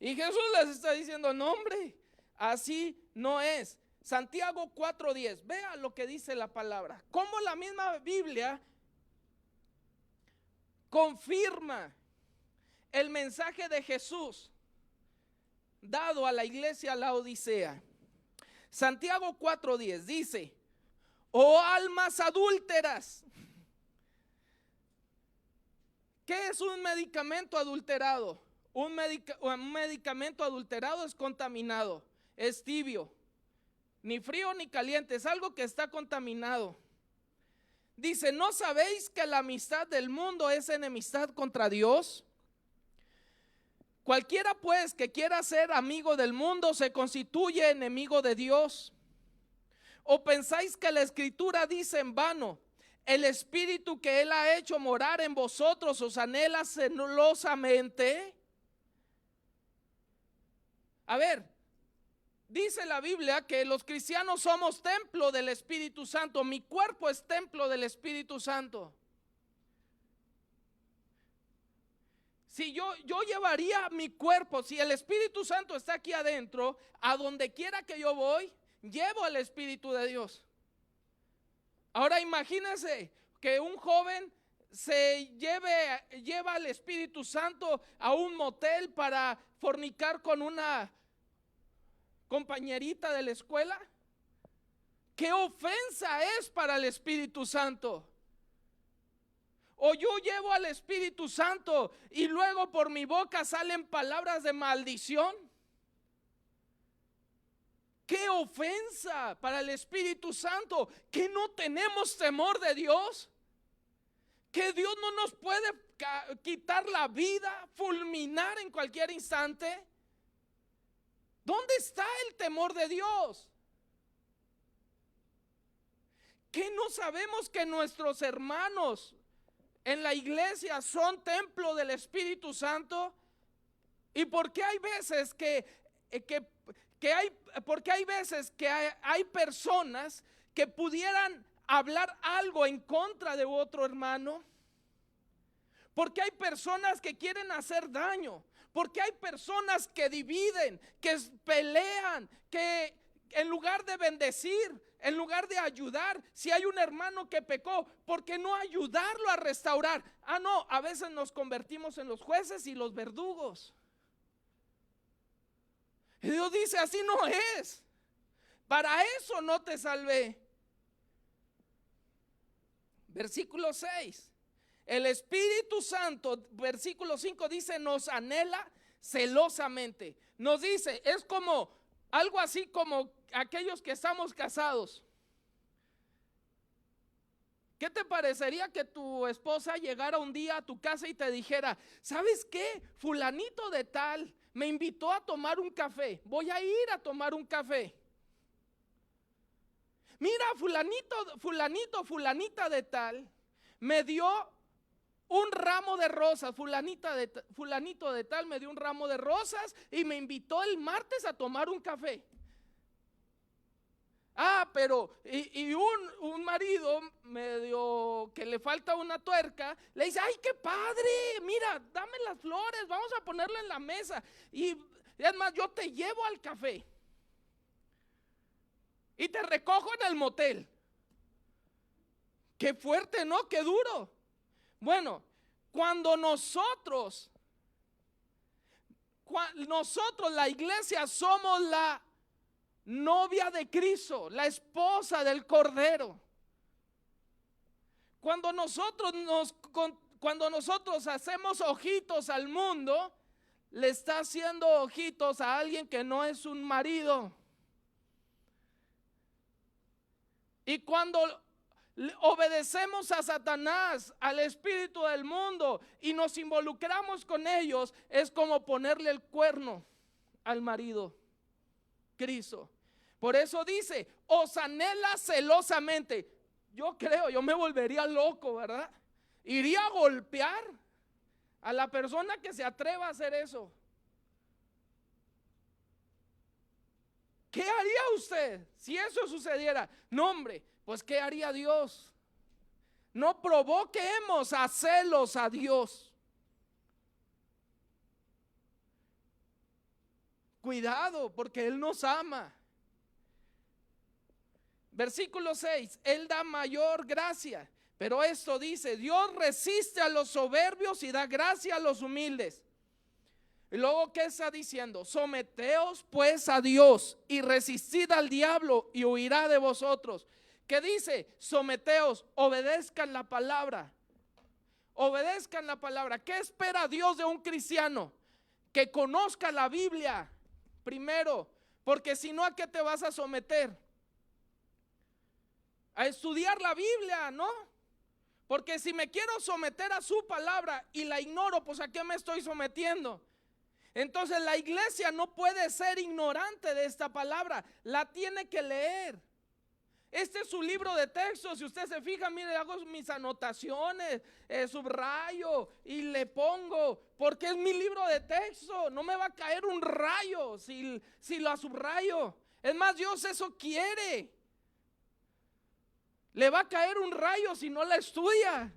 Speaker 1: Y Jesús les está diciendo: no, hombre, así no es. Santiago 4:10. Vea lo que dice la palabra. Cómo la misma Biblia confirma el mensaje de Jesús dado a la iglesia Laodicea. Santiago 4:10 dice: oh almas adúlteras. ¿Qué es un medicamento adulterado? Un medicamento adulterado es contaminado, es tibio, ni frío ni caliente, es algo que está contaminado. Dice: ¿no sabéis que la amistad del mundo es enemistad contra Dios? Cualquiera pues que quiera ser amigo del mundo se constituye enemigo de Dios. ¿O pensáis que la Escritura dice en vano: el Espíritu que Él ha hecho morar en vosotros os anhela celosamente? A ver, dice la Biblia que los cristianos somos templo del Espíritu Santo. Mi cuerpo es templo del Espíritu Santo. Si yo llevaría mi cuerpo, si el Espíritu Santo está aquí adentro, a donde quiera que yo voy, llevo al Espíritu de Dios. Ahora imagínense que un joven lleva al Espíritu Santo a un motel para fornicar con una compañerita de la escuela. ¿Qué ofensa es para el Espíritu Santo? O yo llevo al Espíritu Santo y luego por mi boca salen palabras de maldición. ¡Qué ofensa para el Espíritu Santo! ¿Que no tenemos temor de Dios? ¿Que Dios no nos puede quitar la vida, fulminar en cualquier instante? ¿Dónde está el temor de Dios? ¿Que no sabemos que nuestros hermanos en la iglesia son templo del Espíritu Santo? ¿Y por qué hay veces hay personas que pudieran hablar algo en contra de otro hermano? Porque hay personas que quieren hacer daño, porque hay personas que dividen, que pelean, que en lugar de bendecir, en lugar de ayudar, si hay un hermano que pecó, ¿por qué no ayudarlo a restaurar? No, a veces nos convertimos en los jueces y los verdugos. Y Dios dice: así no es. Para eso no te salvé. Versículo 6. El Espíritu Santo, versículo 5 dice: nos anhela celosamente. Nos dice, es como algo así como aquellos que estamos casados. ¿Qué te parecería que tu esposa llegara un día a tu casa y te dijera: ¿sabes qué? Fulanito de tal me invitó a tomar un café, voy a ir a tomar un café. Mira, fulanita de tal me dio un ramo de rosas, fulanito de tal me dio un ramo de rosas y me invitó el martes a tomar un café. Pero un marido medio que le falta una tuerca, le dice: ay, qué padre, mira, dame las flores, vamos a ponerla en la mesa. Y es más, yo te llevo al café y te recojo en el motel. Qué fuerte, ¿no? Qué duro. Bueno, cuando nosotros la iglesia somos la novia de Cristo, la esposa del Cordero. Cuando nosotros hacemos ojitos al mundo, le está haciendo ojitos a alguien que no es un marido. Y cuando obedecemos a Satanás, al espíritu del mundo, y nos involucramos con ellos, es como ponerle el cuerno al marido, Cristo. Por eso dice: os anhela celosamente. Yo creo, yo me volvería loco, ¿verdad? Iría a golpear a la persona que se atreva a hacer eso. ¿Qué haría usted si eso sucediera? No, hombre, pues ¿qué haría Dios? No provoquemos a celos a Dios. Cuidado, porque Él nos ama. Versículo 6, Él da mayor gracia. Pero esto dice, Dios resiste a los soberbios y da gracia a los humildes. Y luego, ¿qué está diciendo? Someteos pues a Dios y resistid al diablo y huirá de vosotros. ¿Qué dice? Someteos, obedezcan la palabra. Obedezcan la palabra. ¿Qué espera Dios de un cristiano? Que conozca la Biblia primero, porque si no, ¿a qué te vas a someter? A estudiar la Biblia, ¿no? Porque si me quiero someter a su palabra y la ignoro, pues ¿a qué me estoy sometiendo? Entonces la iglesia no puede ser ignorante de esta palabra, la tiene que leer. Este es su libro de texto. Si usted se fija, mire, hago mis anotaciones, subrayo y le pongo, porque es mi libro de texto. No me va a caer un rayo si lo subrayo. Es más, Dios eso quiere. Le va a caer un rayo si no la estudia.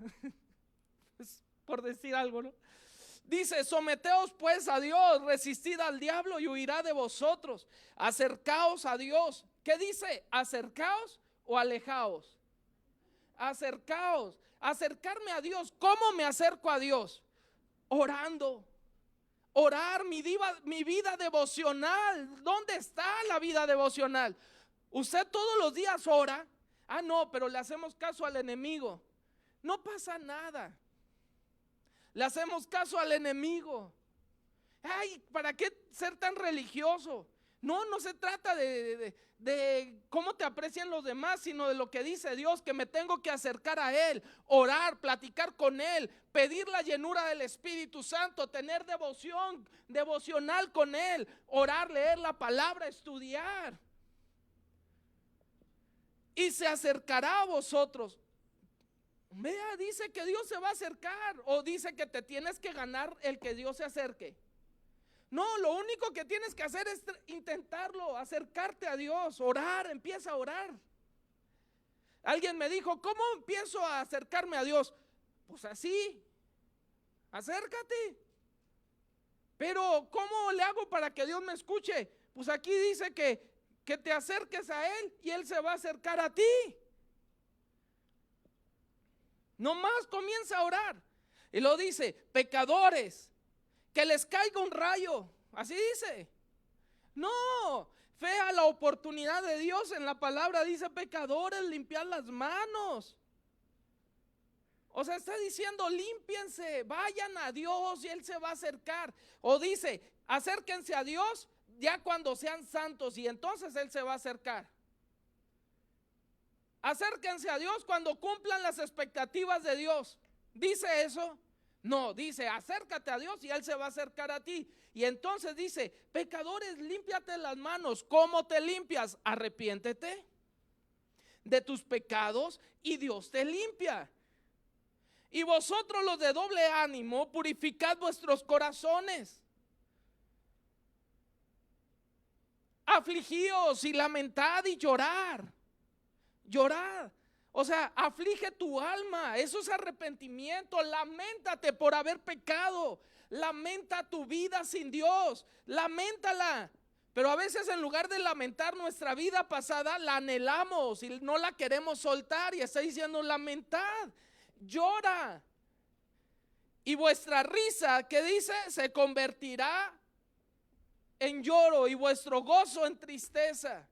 Speaker 1: Por decir algo, ¿no? Dice, someteos pues a Dios, resistid al diablo y huirá de vosotros. Acercaos a Dios. ¿Qué dice? ¿Acercaos o alejaos? Acercaos. Acercarme a Dios. ¿Cómo me acerco a Dios? Orando. Orar, mi vida devocional. ¿Dónde está la vida devocional? ¿Usted todos los días ora? Ah, no, pero le hacemos caso al enemigo. No pasa nada. Le hacemos caso al enemigo. Ay, ¿para qué ser tan religioso? No se trata de cómo te aprecian los demás, sino de lo que dice Dios, que me tengo que acercar a Él, orar, platicar con Él, pedir la llenura del Espíritu Santo, tener devocional con Él, orar, leer la palabra, estudiar. Y se acercará a vosotros. Vea, dice que Dios se va a acercar, o dice que te tienes que ganar el que Dios se acerque. No, lo único que tienes que hacer es intentarlo, acercarte a Dios, orar, empieza a orar. Alguien me dijo, ¿cómo empiezo a acercarme a Dios? Pues así, acércate. Pero ¿cómo le hago para que Dios me escuche? Pues aquí dice que te acerques a Él y Él se va a acercar a ti. Nomás comienza a orar. Y lo dice, pecadores, que les caiga un rayo. Así dice. No, fea la oportunidad de Dios. En la palabra dice, pecadores, limpiar las manos. O sea, está diciendo, límpiense, vayan a Dios y Él se va a acercar. O dice, acérquense a Dios ya cuando sean santos y entonces Él se va a acercar. Acérquense a Dios cuando cumplan las expectativas de Dios. ¿Dice eso? No, dice, acércate a Dios y Él se va a acercar a ti. Y entonces dice, pecadores, límpiate las manos. ¿Cómo te limpias? Arrepiéntete de tus pecados y Dios te limpia. Y vosotros los de doble ánimo, purificad vuestros corazones. Afligíos y lamentad y llorar. Llorar. O sea, aflige tu alma. Eso es arrepentimiento. Laméntate por haber pecado. Lamenta tu vida sin Dios. Laméntala. Pero a veces en lugar de lamentar nuestra vida pasada, la anhelamos y no la queremos soltar. Y está diciendo, lamentad. Llora. Y vuestra risa, ¿qué dice? Se convertirá en lloro y vuestro gozo en tristeza.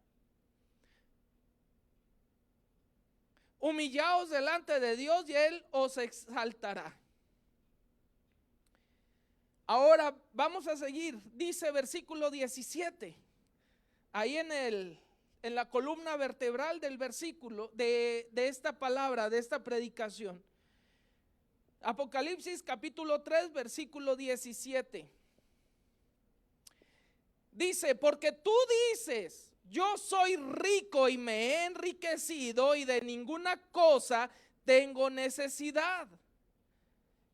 Speaker 1: Humillaos delante de Dios y Él os exaltará. Ahora vamos a seguir. Dice versículo 17. Ahí en la columna vertebral del versículo de esta palabra, de esta predicación. Apocalipsis capítulo 3 versículo 17. Dice, porque tú dices, yo soy rico y me he enriquecido y de ninguna cosa tengo necesidad.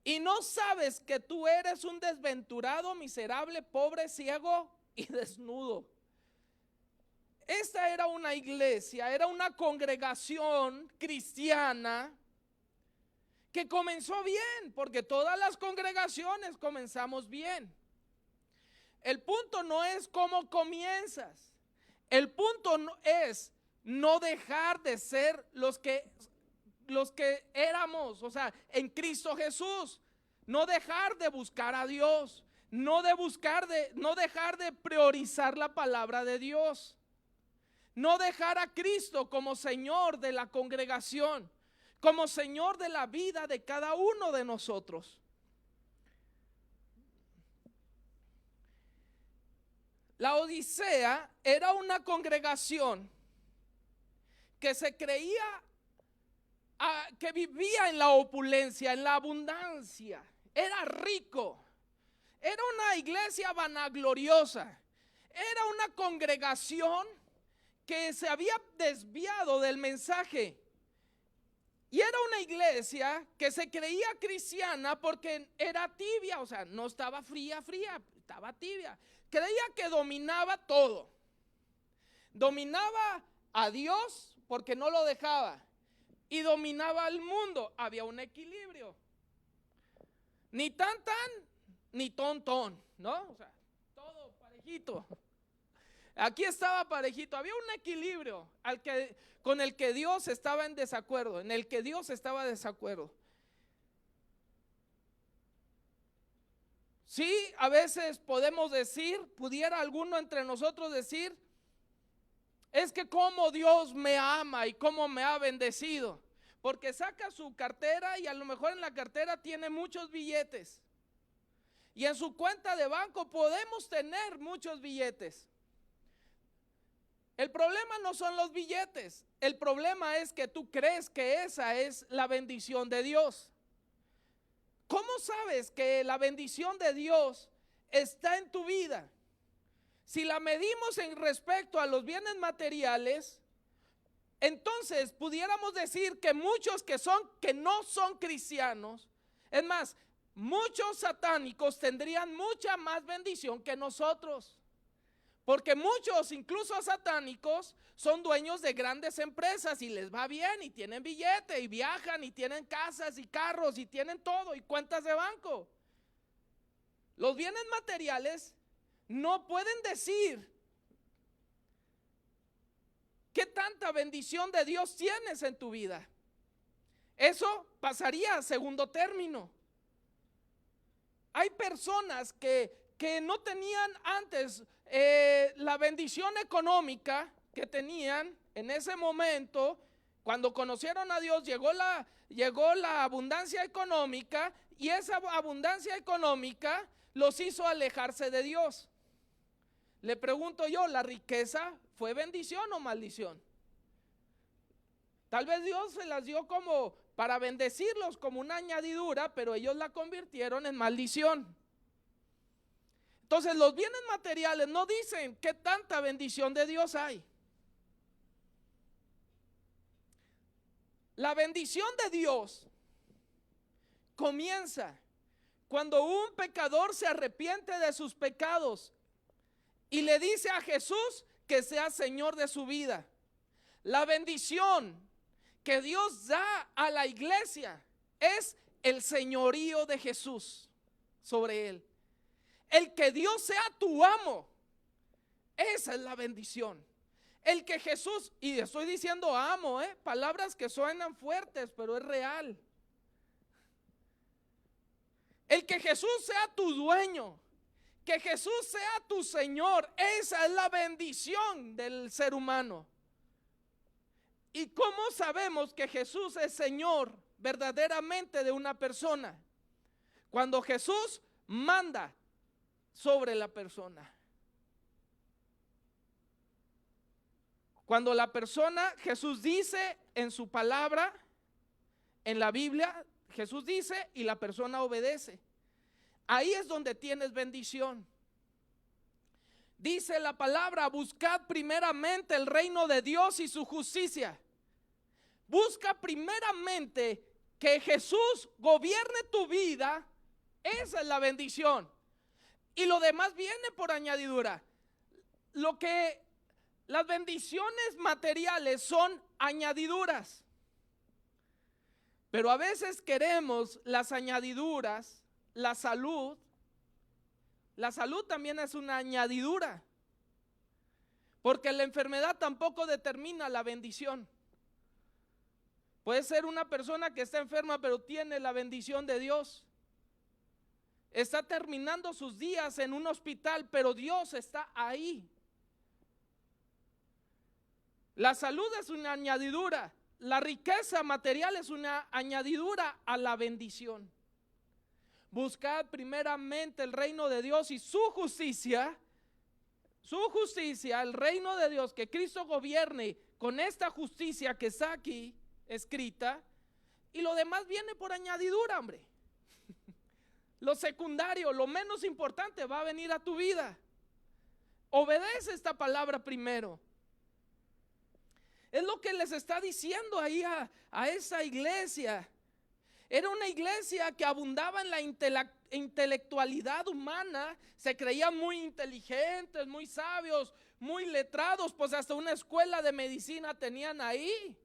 Speaker 1: Y no sabes que tú eres un desventurado, miserable, pobre, ciego y desnudo. Esta era una iglesia, era una congregación cristiana que comenzó bien, porque todas las congregaciones comenzamos bien. El punto no es cómo comienzas, el punto es no dejar de ser los que éramos, o sea, en Cristo Jesús. No dejar de buscar a Dios, no dejar de priorizar la palabra de Dios. No dejar a Cristo como Señor de la congregación, como Señor de la vida de cada uno de nosotros. La Odisea era una congregación que se creía, que vivía en la opulencia, en la abundancia. Era rico. Era una iglesia vanagloriosa. Era una congregación que se había desviado del mensaje. Y era una iglesia que se creía cristiana porque era tibia, o sea, no estaba fría, estaba tibia. Creía que dominaba todo. Dominaba a Dios porque no lo dejaba. Y dominaba al mundo. Había un equilibrio. Ni tan, ni ton, ¿no? O sea, todo parejito. Aquí estaba parejito. Había un equilibrio con el que Dios estaba en desacuerdo, en el que Dios estaba de desacuerdo. Sí, a veces pudiera alguno entre nosotros decir, es que cómo Dios me ama y cómo me ha bendecido. Porque saca su cartera y a lo mejor en la cartera tiene muchos billetes. Y en su cuenta de banco podemos tener muchos billetes. El problema no son los billetes. El problema es que tú crees que esa es la bendición de Dios. ¿Cómo sabes que la bendición de Dios está en tu vida? Si la medimos en respecto a los bienes materiales, entonces pudiéramos decir que muchos que no son cristianos, es más, muchos satánicos tendrían mucha más bendición que nosotros. Porque muchos, incluso satánicos, son dueños de grandes empresas y les va bien y tienen billete y viajan y tienen casas y carros y tienen todo y cuentas de banco. Los bienes materiales no pueden decir qué tanta bendición de Dios tienes en tu vida. Eso pasaría a segundo término. Hay personas que no tenían antes la bendición económica que tenían en ese momento. Cuando conocieron a Dios llegó la abundancia económica, y esa abundancia económica los hizo alejarse de Dios. Le pregunto yo, ¿la riqueza fue bendición o maldición? Tal vez Dios se las dio como para bendecirlos, como una añadidura, pero ellos la convirtieron en maldición. Entonces los bienes materiales no dicen qué tanta bendición de Dios hay. La bendición de Dios comienza cuando un pecador se arrepiente de sus pecados y le dice a Jesús que sea Señor de su vida. La bendición que Dios da a la iglesia es el señorío de Jesús sobre él. El que Dios sea tu amo, esa es la bendición. El que Jesús, y estoy diciendo amo, palabras que suenan fuertes, pero es real. El que Jesús sea tu dueño, que Jesús sea tu Señor, esa es la bendición del ser humano. ¿Y cómo sabemos que Jesús es Señor verdaderamente de una persona? Cuando Jesús manda sobre la persona. Cuando la persona, Jesús dice en su palabra, en la Biblia, Jesús dice y la persona obedece. Ahí es donde tienes bendición. Dice la palabra, buscad primeramente el reino de Dios y su justicia. Busca primeramente que Jesús gobierne tu vida. Esa es la bendición. Y lo demás viene por añadidura. Las bendiciones materiales son añadiduras. Pero a veces queremos las añadiduras, la salud. La salud también es una añadidura. porque la enfermedad tampoco determina la bendición. Puede ser una persona que está enferma pero tiene la bendición de Dios. Está terminando sus días en un hospital, pero Dios está ahí. La salud es una añadidura, la riqueza material es una añadidura a la bendición. Buscad primeramente el reino de Dios y su justicia, el reino de Dios, que Cristo gobierne con esta justicia que está aquí escrita, y lo demás viene por añadidura, hombre. Lo secundario, lo menos importante va a venir a tu vida. Obedece esta palabra primero. Es lo que les está diciendo ahí a esa iglesia. Era una iglesia que abundaba en la intelectualidad humana. Se creían muy inteligentes, muy sabios, muy letrados, pues hasta una escuela de medicina tenían ahí.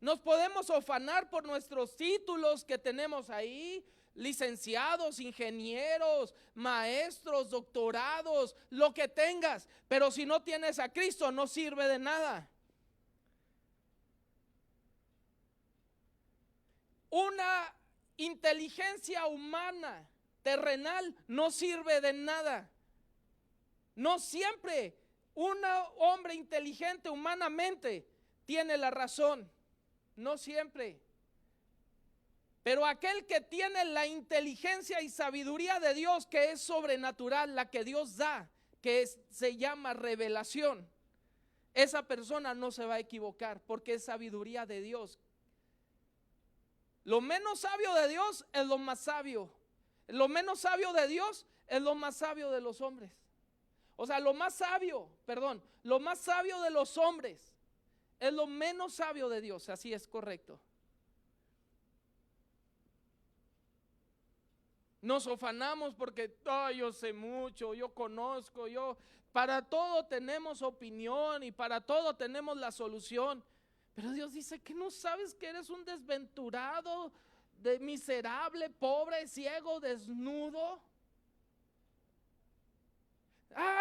Speaker 1: Nos podemos ufanar por nuestros títulos que tenemos ahí, licenciados, ingenieros, maestros, doctorados, lo que tengas, pero si no tienes a Cristo no sirve de nada. Una inteligencia humana, terrenal, no sirve de nada. No siempre un hombre inteligente humanamente tiene la razón, no siempre. Pero aquel que tiene la inteligencia y sabiduría de Dios, que es sobrenatural, la que Dios da, se llama revelación, esa persona no se va a equivocar porque es sabiduría de Dios. Lo menos sabio de Dios es lo más sabio. Lo menos sabio de Dios es lo más sabio de los hombres. O sea, lo más sabio de los hombres es lo menos sabio de Dios. Así es correcto. Nos ufanamos porque yo sé mucho, yo conozco, para todo tenemos opinión y para todo tenemos la solución. Pero Dios dice que no sabes que eres un desventurado, miserable, pobre, ciego, desnudo.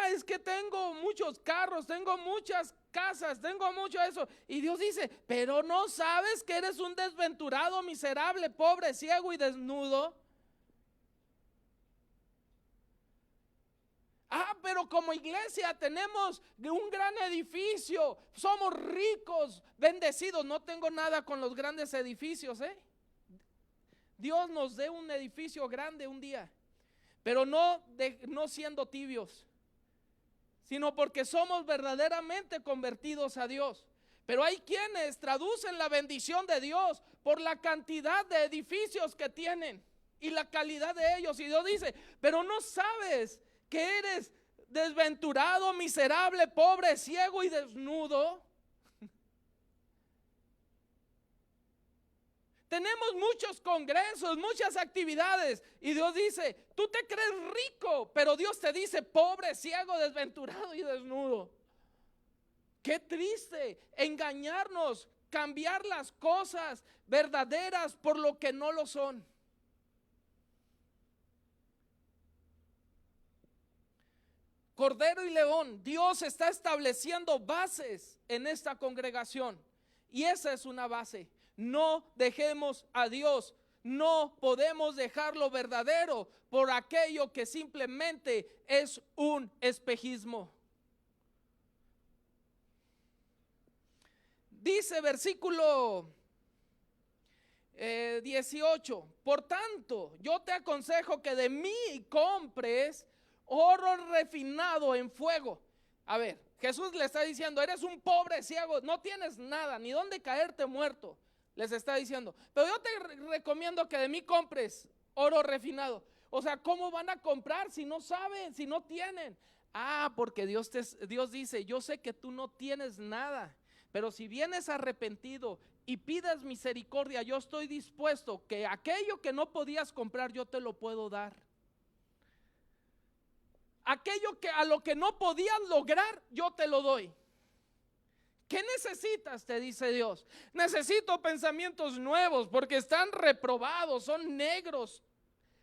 Speaker 1: Es que tengo muchos carros, tengo muchas casas, tengo mucho eso. Y Dios dice, pero no sabes que eres un desventurado, miserable, pobre, ciego y desnudo. Pero como iglesia tenemos un gran edificio, somos ricos, bendecidos. No tengo nada con los grandes edificios, Dios nos dé un edificio grande un día, pero no siendo tibios, sino porque somos verdaderamente convertidos a Dios. Pero hay quienes traducen la bendición de Dios por la cantidad de edificios que tienen y la calidad de ellos. Y Dios dice, pero no sabes que eres desventurado, miserable, pobre, ciego y desnudo. Tenemos muchos congresos, muchas actividades, y Dios dice, tú te crees rico, pero Dios te dice pobre, ciego, desventurado y desnudo. Qué triste engañarnos, cambiar las cosas verdaderas por lo que no lo son. Cordero y león, Dios está estableciendo bases en esta congregación, y esa es una base. No dejemos a Dios, no podemos dejarlo verdadero por aquello que simplemente es un espejismo. Dice versículo 18, por tanto, yo te aconsejo que de mí compres oro refinado en fuego. A ver, Jesús le está diciendo, eres un pobre ciego, no tienes nada, ni dónde caerte muerto. Les está diciendo, pero yo te recomiendo que de mí compres oro refinado. O sea, ¿cómo van a comprar si no saben, si no tienen? Porque Dios dice, yo sé que tú no tienes nada, pero si vienes arrepentido y pides misericordia, yo estoy dispuesto que aquello que no podías comprar, yo te lo puedo dar. Aquello que a lo que no podías lograr, yo te lo doy. ¿Qué necesitas? Te dice Dios. Necesito pensamientos nuevos porque están reprobados, son negros.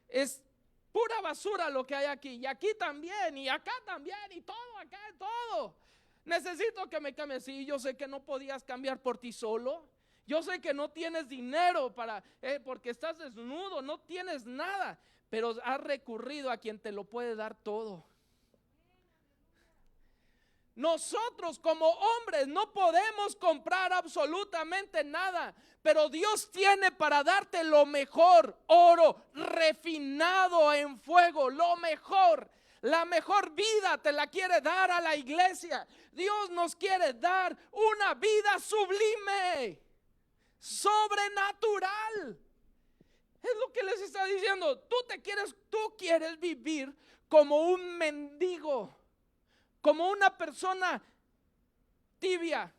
Speaker 1: Es pura basura lo que hay aquí. Y aquí también, y acá también, y todo, acá, todo. necesito que me cambies. Sí, yo sé que no podías cambiar por ti solo. Yo sé que no tienes dinero porque estás desnudo, no tienes nada, pero has recurrido a quien te lo puede dar todo. Nosotros como hombres no podemos comprar absolutamente nada, pero Dios tiene para darte lo mejor, oro refinado en fuego, lo mejor. La mejor vida te la quiere dar a la iglesia. Dios nos quiere dar una vida sublime, sobrenatural. Es lo que les está diciendo. Tú quieres vivir como un mendigo, como una persona tibia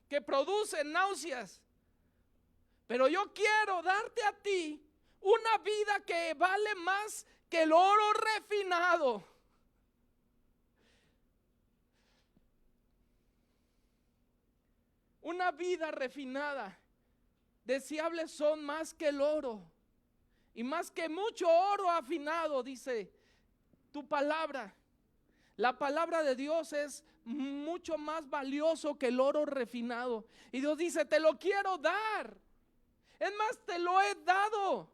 Speaker 1: que produce náuseas. Pero yo quiero darte a ti una vida que vale más que el oro refinado. Una vida refinada. Deseables son más que el oro y más que mucho oro afinado, dice tu palabra. La palabra de Dios es mucho más valioso que el oro refinado. Y Dios dice, te lo quiero dar. Es más, te lo he dado.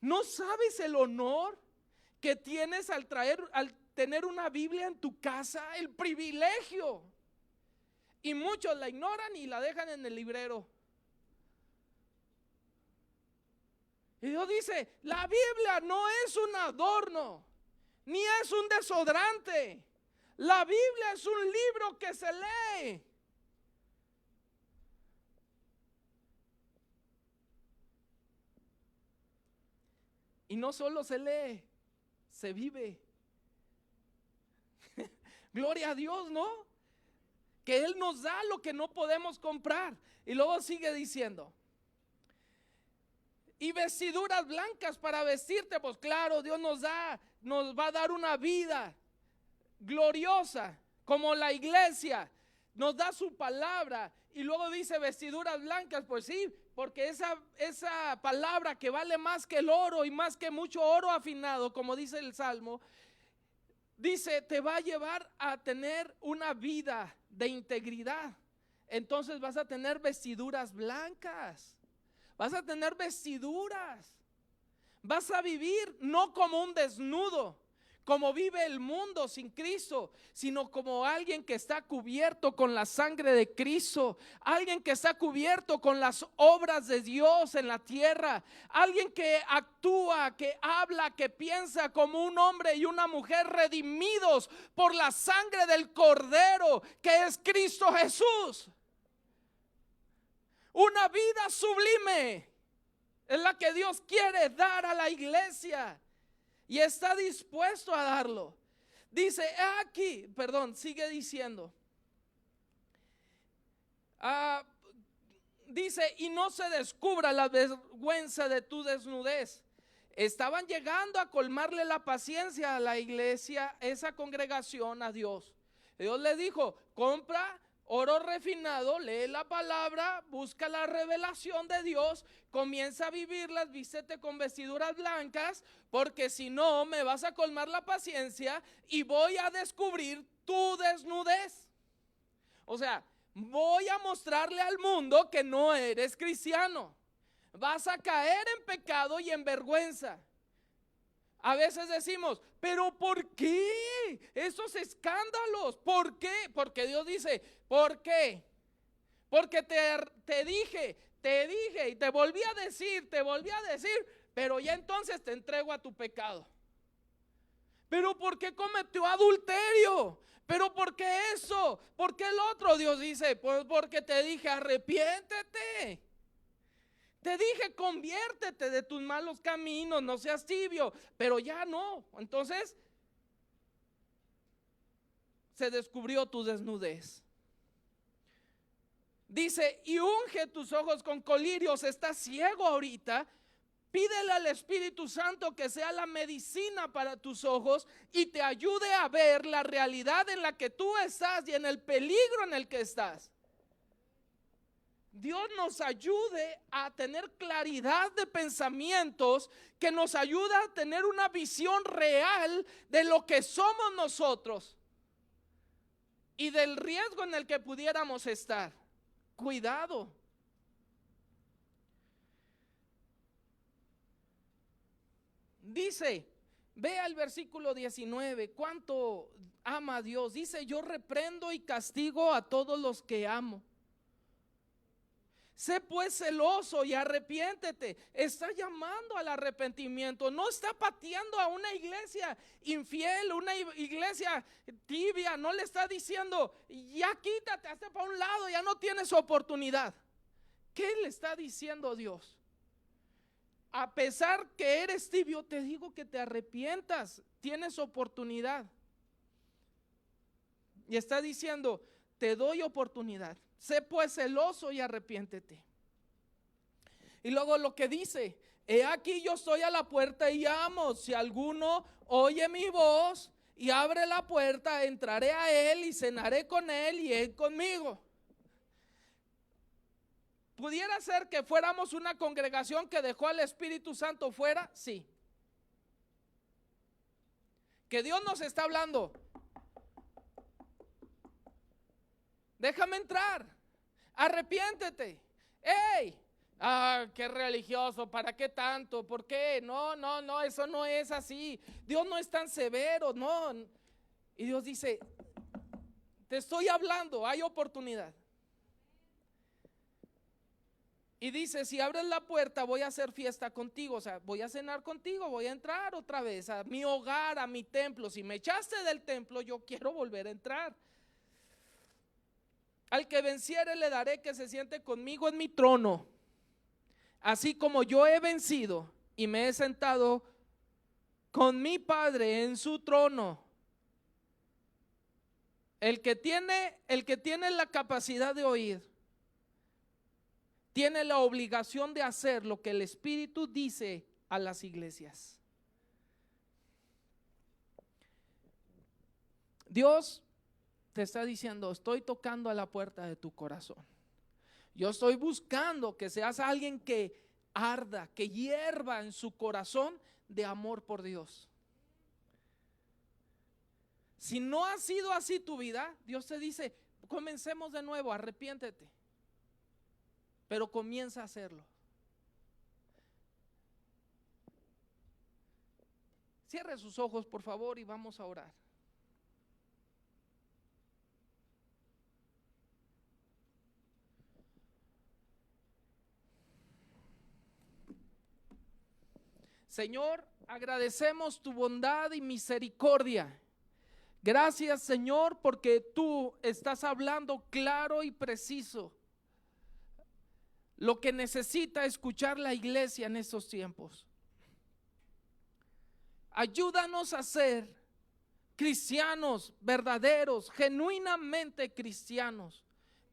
Speaker 1: ¿No sabes el honor que tienes al tener una Biblia en tu casa? El privilegio. Y muchos la ignoran y la dejan en el librero. Y Dios dice, la Biblia no es un adorno, ni es un desodorante. La Biblia es un libro que se lee. Y no solo se lee, se vive. Gloria a Dios, ¿no? Que Él nos da lo que no podemos comprar. Y luego sigue diciendo, y vestiduras blancas para vestirte. Pues claro, Dios nos va a dar una vida gloriosa, como la iglesia nos da su palabra. Y luego dice vestiduras blancas. Pues sí, porque esa palabra que vale más que el oro y más que mucho oro afinado, como dice el Salmo, dice, te va a llevar a tener una vida de integridad. Entonces vas a tener vestiduras blancas. Vas a tener vestiduras. Vas a vivir no como un desnudo, como vive el mundo sin Cristo, sino como alguien que está cubierto con la sangre de Cristo, alguien que está cubierto con las obras de Dios en la tierra, alguien que actúa, que habla, que piensa como un hombre y una mujer redimidos por la sangre del Cordero, que es Cristo Jesús. Una vida sublime es la que Dios quiere dar a la iglesia y está dispuesto a darlo. Dice aquí, sigue diciendo. Dice, y no se descubra la vergüenza de tu desnudez. Estaban llegando a colmarle la paciencia a la iglesia, esa congregación, a Dios. Dios le dijo, compra oro refinado, lee la palabra, busca la revelación de Dios, comienza a vivirlas, vístete con vestiduras blancas, porque si no me vas a colmar la paciencia y voy a descubrir tu desnudez. O sea, voy a mostrarle al mundo que no eres cristiano. Vas a caer en pecado y en vergüenza. A veces decimos, pero ¿por qué esos escándalos? ¿Por qué? Porque Dios dice, ¿por qué? Porque te dije y te volví a decir, pero ya entonces te entrego a tu pecado. ¿Pero por qué cometió adulterio? ¿Pero por qué eso? ¿Por qué el otro? Dios dice, pues porque te dije, arrepiéntete. Te dije, conviértete de tus malos caminos, no seas tibio, pero ya no. Entonces se descubrió tu desnudez. Dice, y unge tus ojos con colirios. Estás ciego ahorita. Pídele al Espíritu Santo que sea la medicina para tus ojos y te ayude a ver la realidad en la que tú estás y en el peligro en el que estás. Dios nos ayude a tener claridad de pensamientos, que nos ayuda a tener una visión real de lo que somos nosotros. y del riesgo en el que pudiéramos estar. Cuidado. Dice, vea el versículo 19, cuánto ama a Dios. Dice, yo reprendo y castigo a todos los que amo. Sé pues celoso y arrepiéntete. Está llamando al arrepentimiento. No está pateando a una iglesia infiel, una iglesia tibia. No le está diciendo, ya quítate, hazte para un lado, ya no tienes oportunidad. ¿Qué le está diciendo Dios? A pesar que eres tibio, te digo que te arrepientas, tienes oportunidad. Y está diciendo, te doy oportunidad. Sé pues celoso y arrepiéntete. Y luego lo que dice, he aquí yo estoy a la puerta y llamo. Si alguno oye mi voz y abre la puerta, entraré a él y cenaré con él y él conmigo. ¿Pudiera ser que fuéramos una congregación que dejó al Espíritu Santo fuera? Sí. Que Dios nos está hablando. Déjame entrar. Arrepiéntete. ¡Ey! Qué religioso, ¿para qué tanto? ¿Por qué? No, eso no es así. Dios no es tan severo, no. Y Dios dice, te estoy hablando, hay oportunidad. Y dice, si abres la puerta voy a hacer fiesta contigo, o sea, voy a cenar contigo, voy a entrar otra vez a mi hogar, a mi templo. Si me echaste del templo, yo quiero volver a entrar. Al que venciere le daré que se siente conmigo en mi trono, así como yo he vencido y me he sentado con mi Padre en su trono. El que tiene la capacidad de oír, tiene la obligación de hacer lo que el Espíritu dice a las iglesias. Dios te está diciendo, estoy tocando a la puerta de tu corazón. Yo estoy buscando que seas alguien que arda, que hierva en su corazón de amor por Dios. Si no ha sido así tu vida, Dios te dice, comencemos de nuevo, arrepiéntete. Pero comienza a hacerlo. Cierre sus ojos, por favor, y vamos a orar. Señor, agradecemos tu bondad y misericordia. Gracias, Señor, porque tú estás hablando claro y preciso lo que necesita escuchar la iglesia en estos tiempos. Ayúdanos a ser cristianos verdaderos, genuinamente cristianos,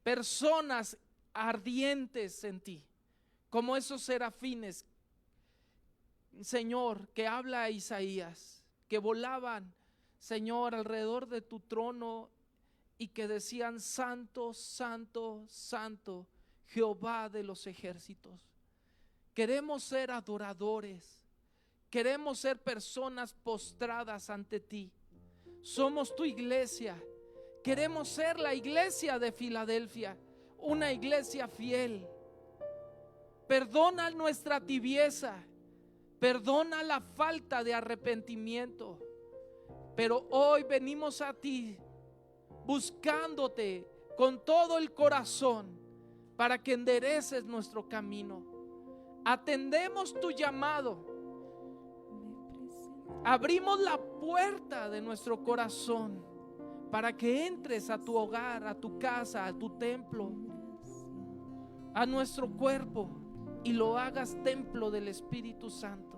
Speaker 1: personas ardientes en ti, como esos serafines, Señor, que habla Isaías, que volaban, Señor, alrededor de tu trono y que decían, santo, santo, santo, Jehová de los ejércitos. Queremos ser adoradores, queremos ser personas postradas ante ti. Somos tu iglesia, queremos ser la iglesia de Filadelfia, una iglesia fiel. Perdona nuestra tibieza, perdona la falta de arrepentimiento, pero hoy venimos a ti buscándote con todo el corazón para que endereces nuestro camino. Atendemos tu llamado, abrimos la puerta de nuestro corazón para que entres a tu hogar, a tu casa, a tu templo, a nuestro cuerpo y lo hagas templo del Espíritu Santo.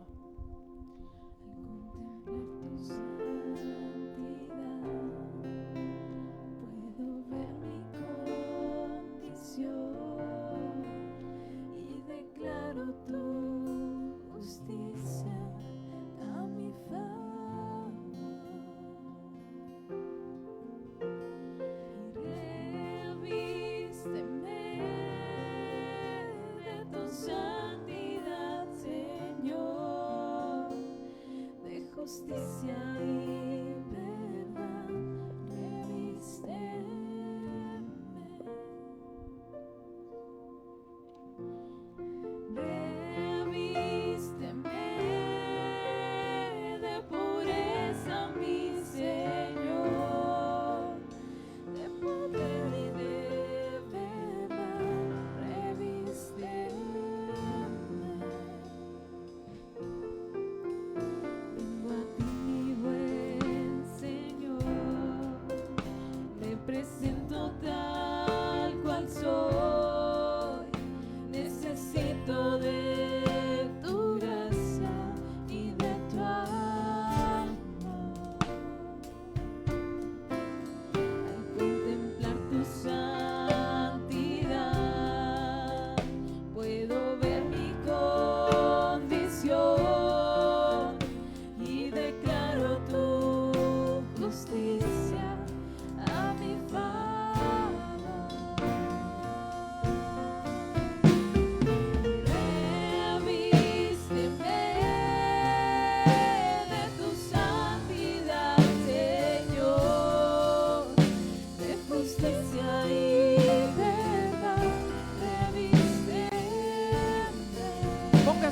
Speaker 2: Justicia y verdad, revísteme.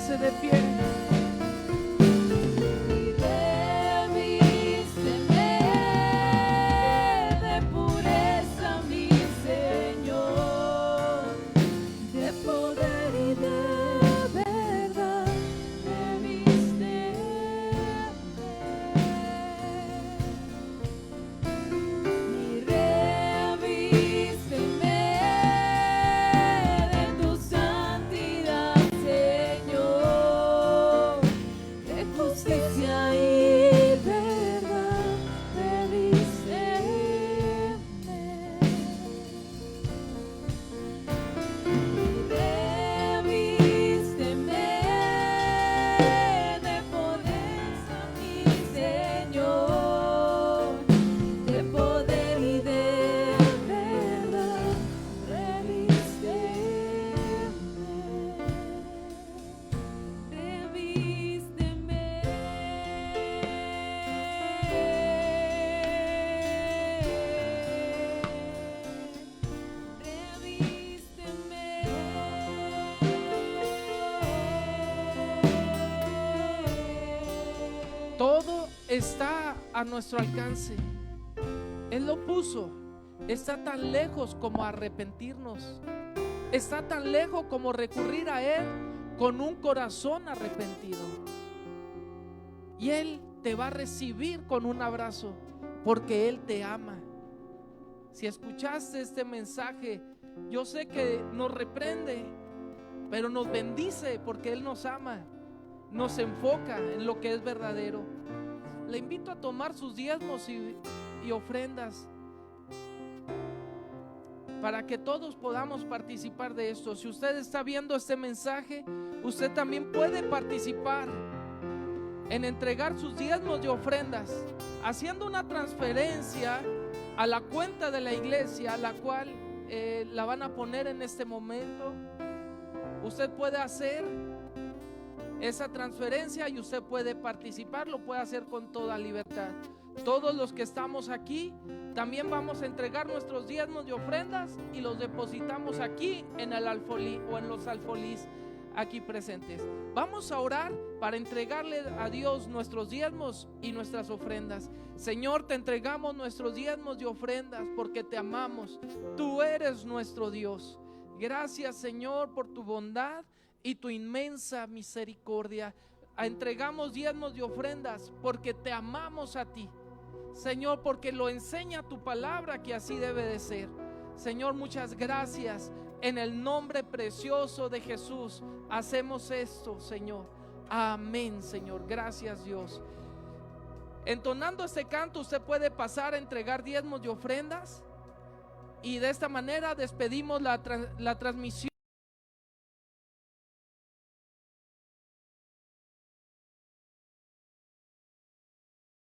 Speaker 1: Póngase de pie. Todo está a nuestro alcance. Él lo puso. Está tan lejos como arrepentirnos. Está tan lejos como recurrir a Él con un corazón arrepentido. Y Él te va a recibir con un abrazo porque Él te ama. Si escuchaste este mensaje, yo sé que nos reprende, pero nos bendice porque Él nos ama. Nos enfoca en lo que es verdadero. Le invito a tomar sus diezmos y ofrendas para que todos podamos participar de esto. Si usted está viendo este mensaje, usted también puede participar en entregar sus diezmos y ofrendas, haciendo una transferencia a la cuenta de la iglesia, la cual la van a poner en este momento. Usted puede hacer esa transferencia y usted puede participar, lo puede hacer con toda libertad. Todos los que estamos aquí también vamos a entregar nuestros diezmos y ofrendas y los depositamos aquí en el alfolí o en los alfolís aquí presentes. Vamos a orar para entregarle a Dios nuestros diezmos y nuestras ofrendas. Señor, te entregamos nuestros diezmos y ofrendas porque te amamos. Tú eres nuestro Dios. Gracias, Señor, por tu bondad y tu inmensa misericordia. Entregamos diezmos y ofrendas porque te amamos a ti, Señor, porque lo enseña tu palabra que así debe de ser. Señor, muchas gracias. En el nombre precioso de Jesús hacemos esto, Señor. Amén, Señor. Gracias, Dios. Entonando este canto, usted puede pasar a entregar diezmos y ofrendas, y de esta manera despedimos la transmisión.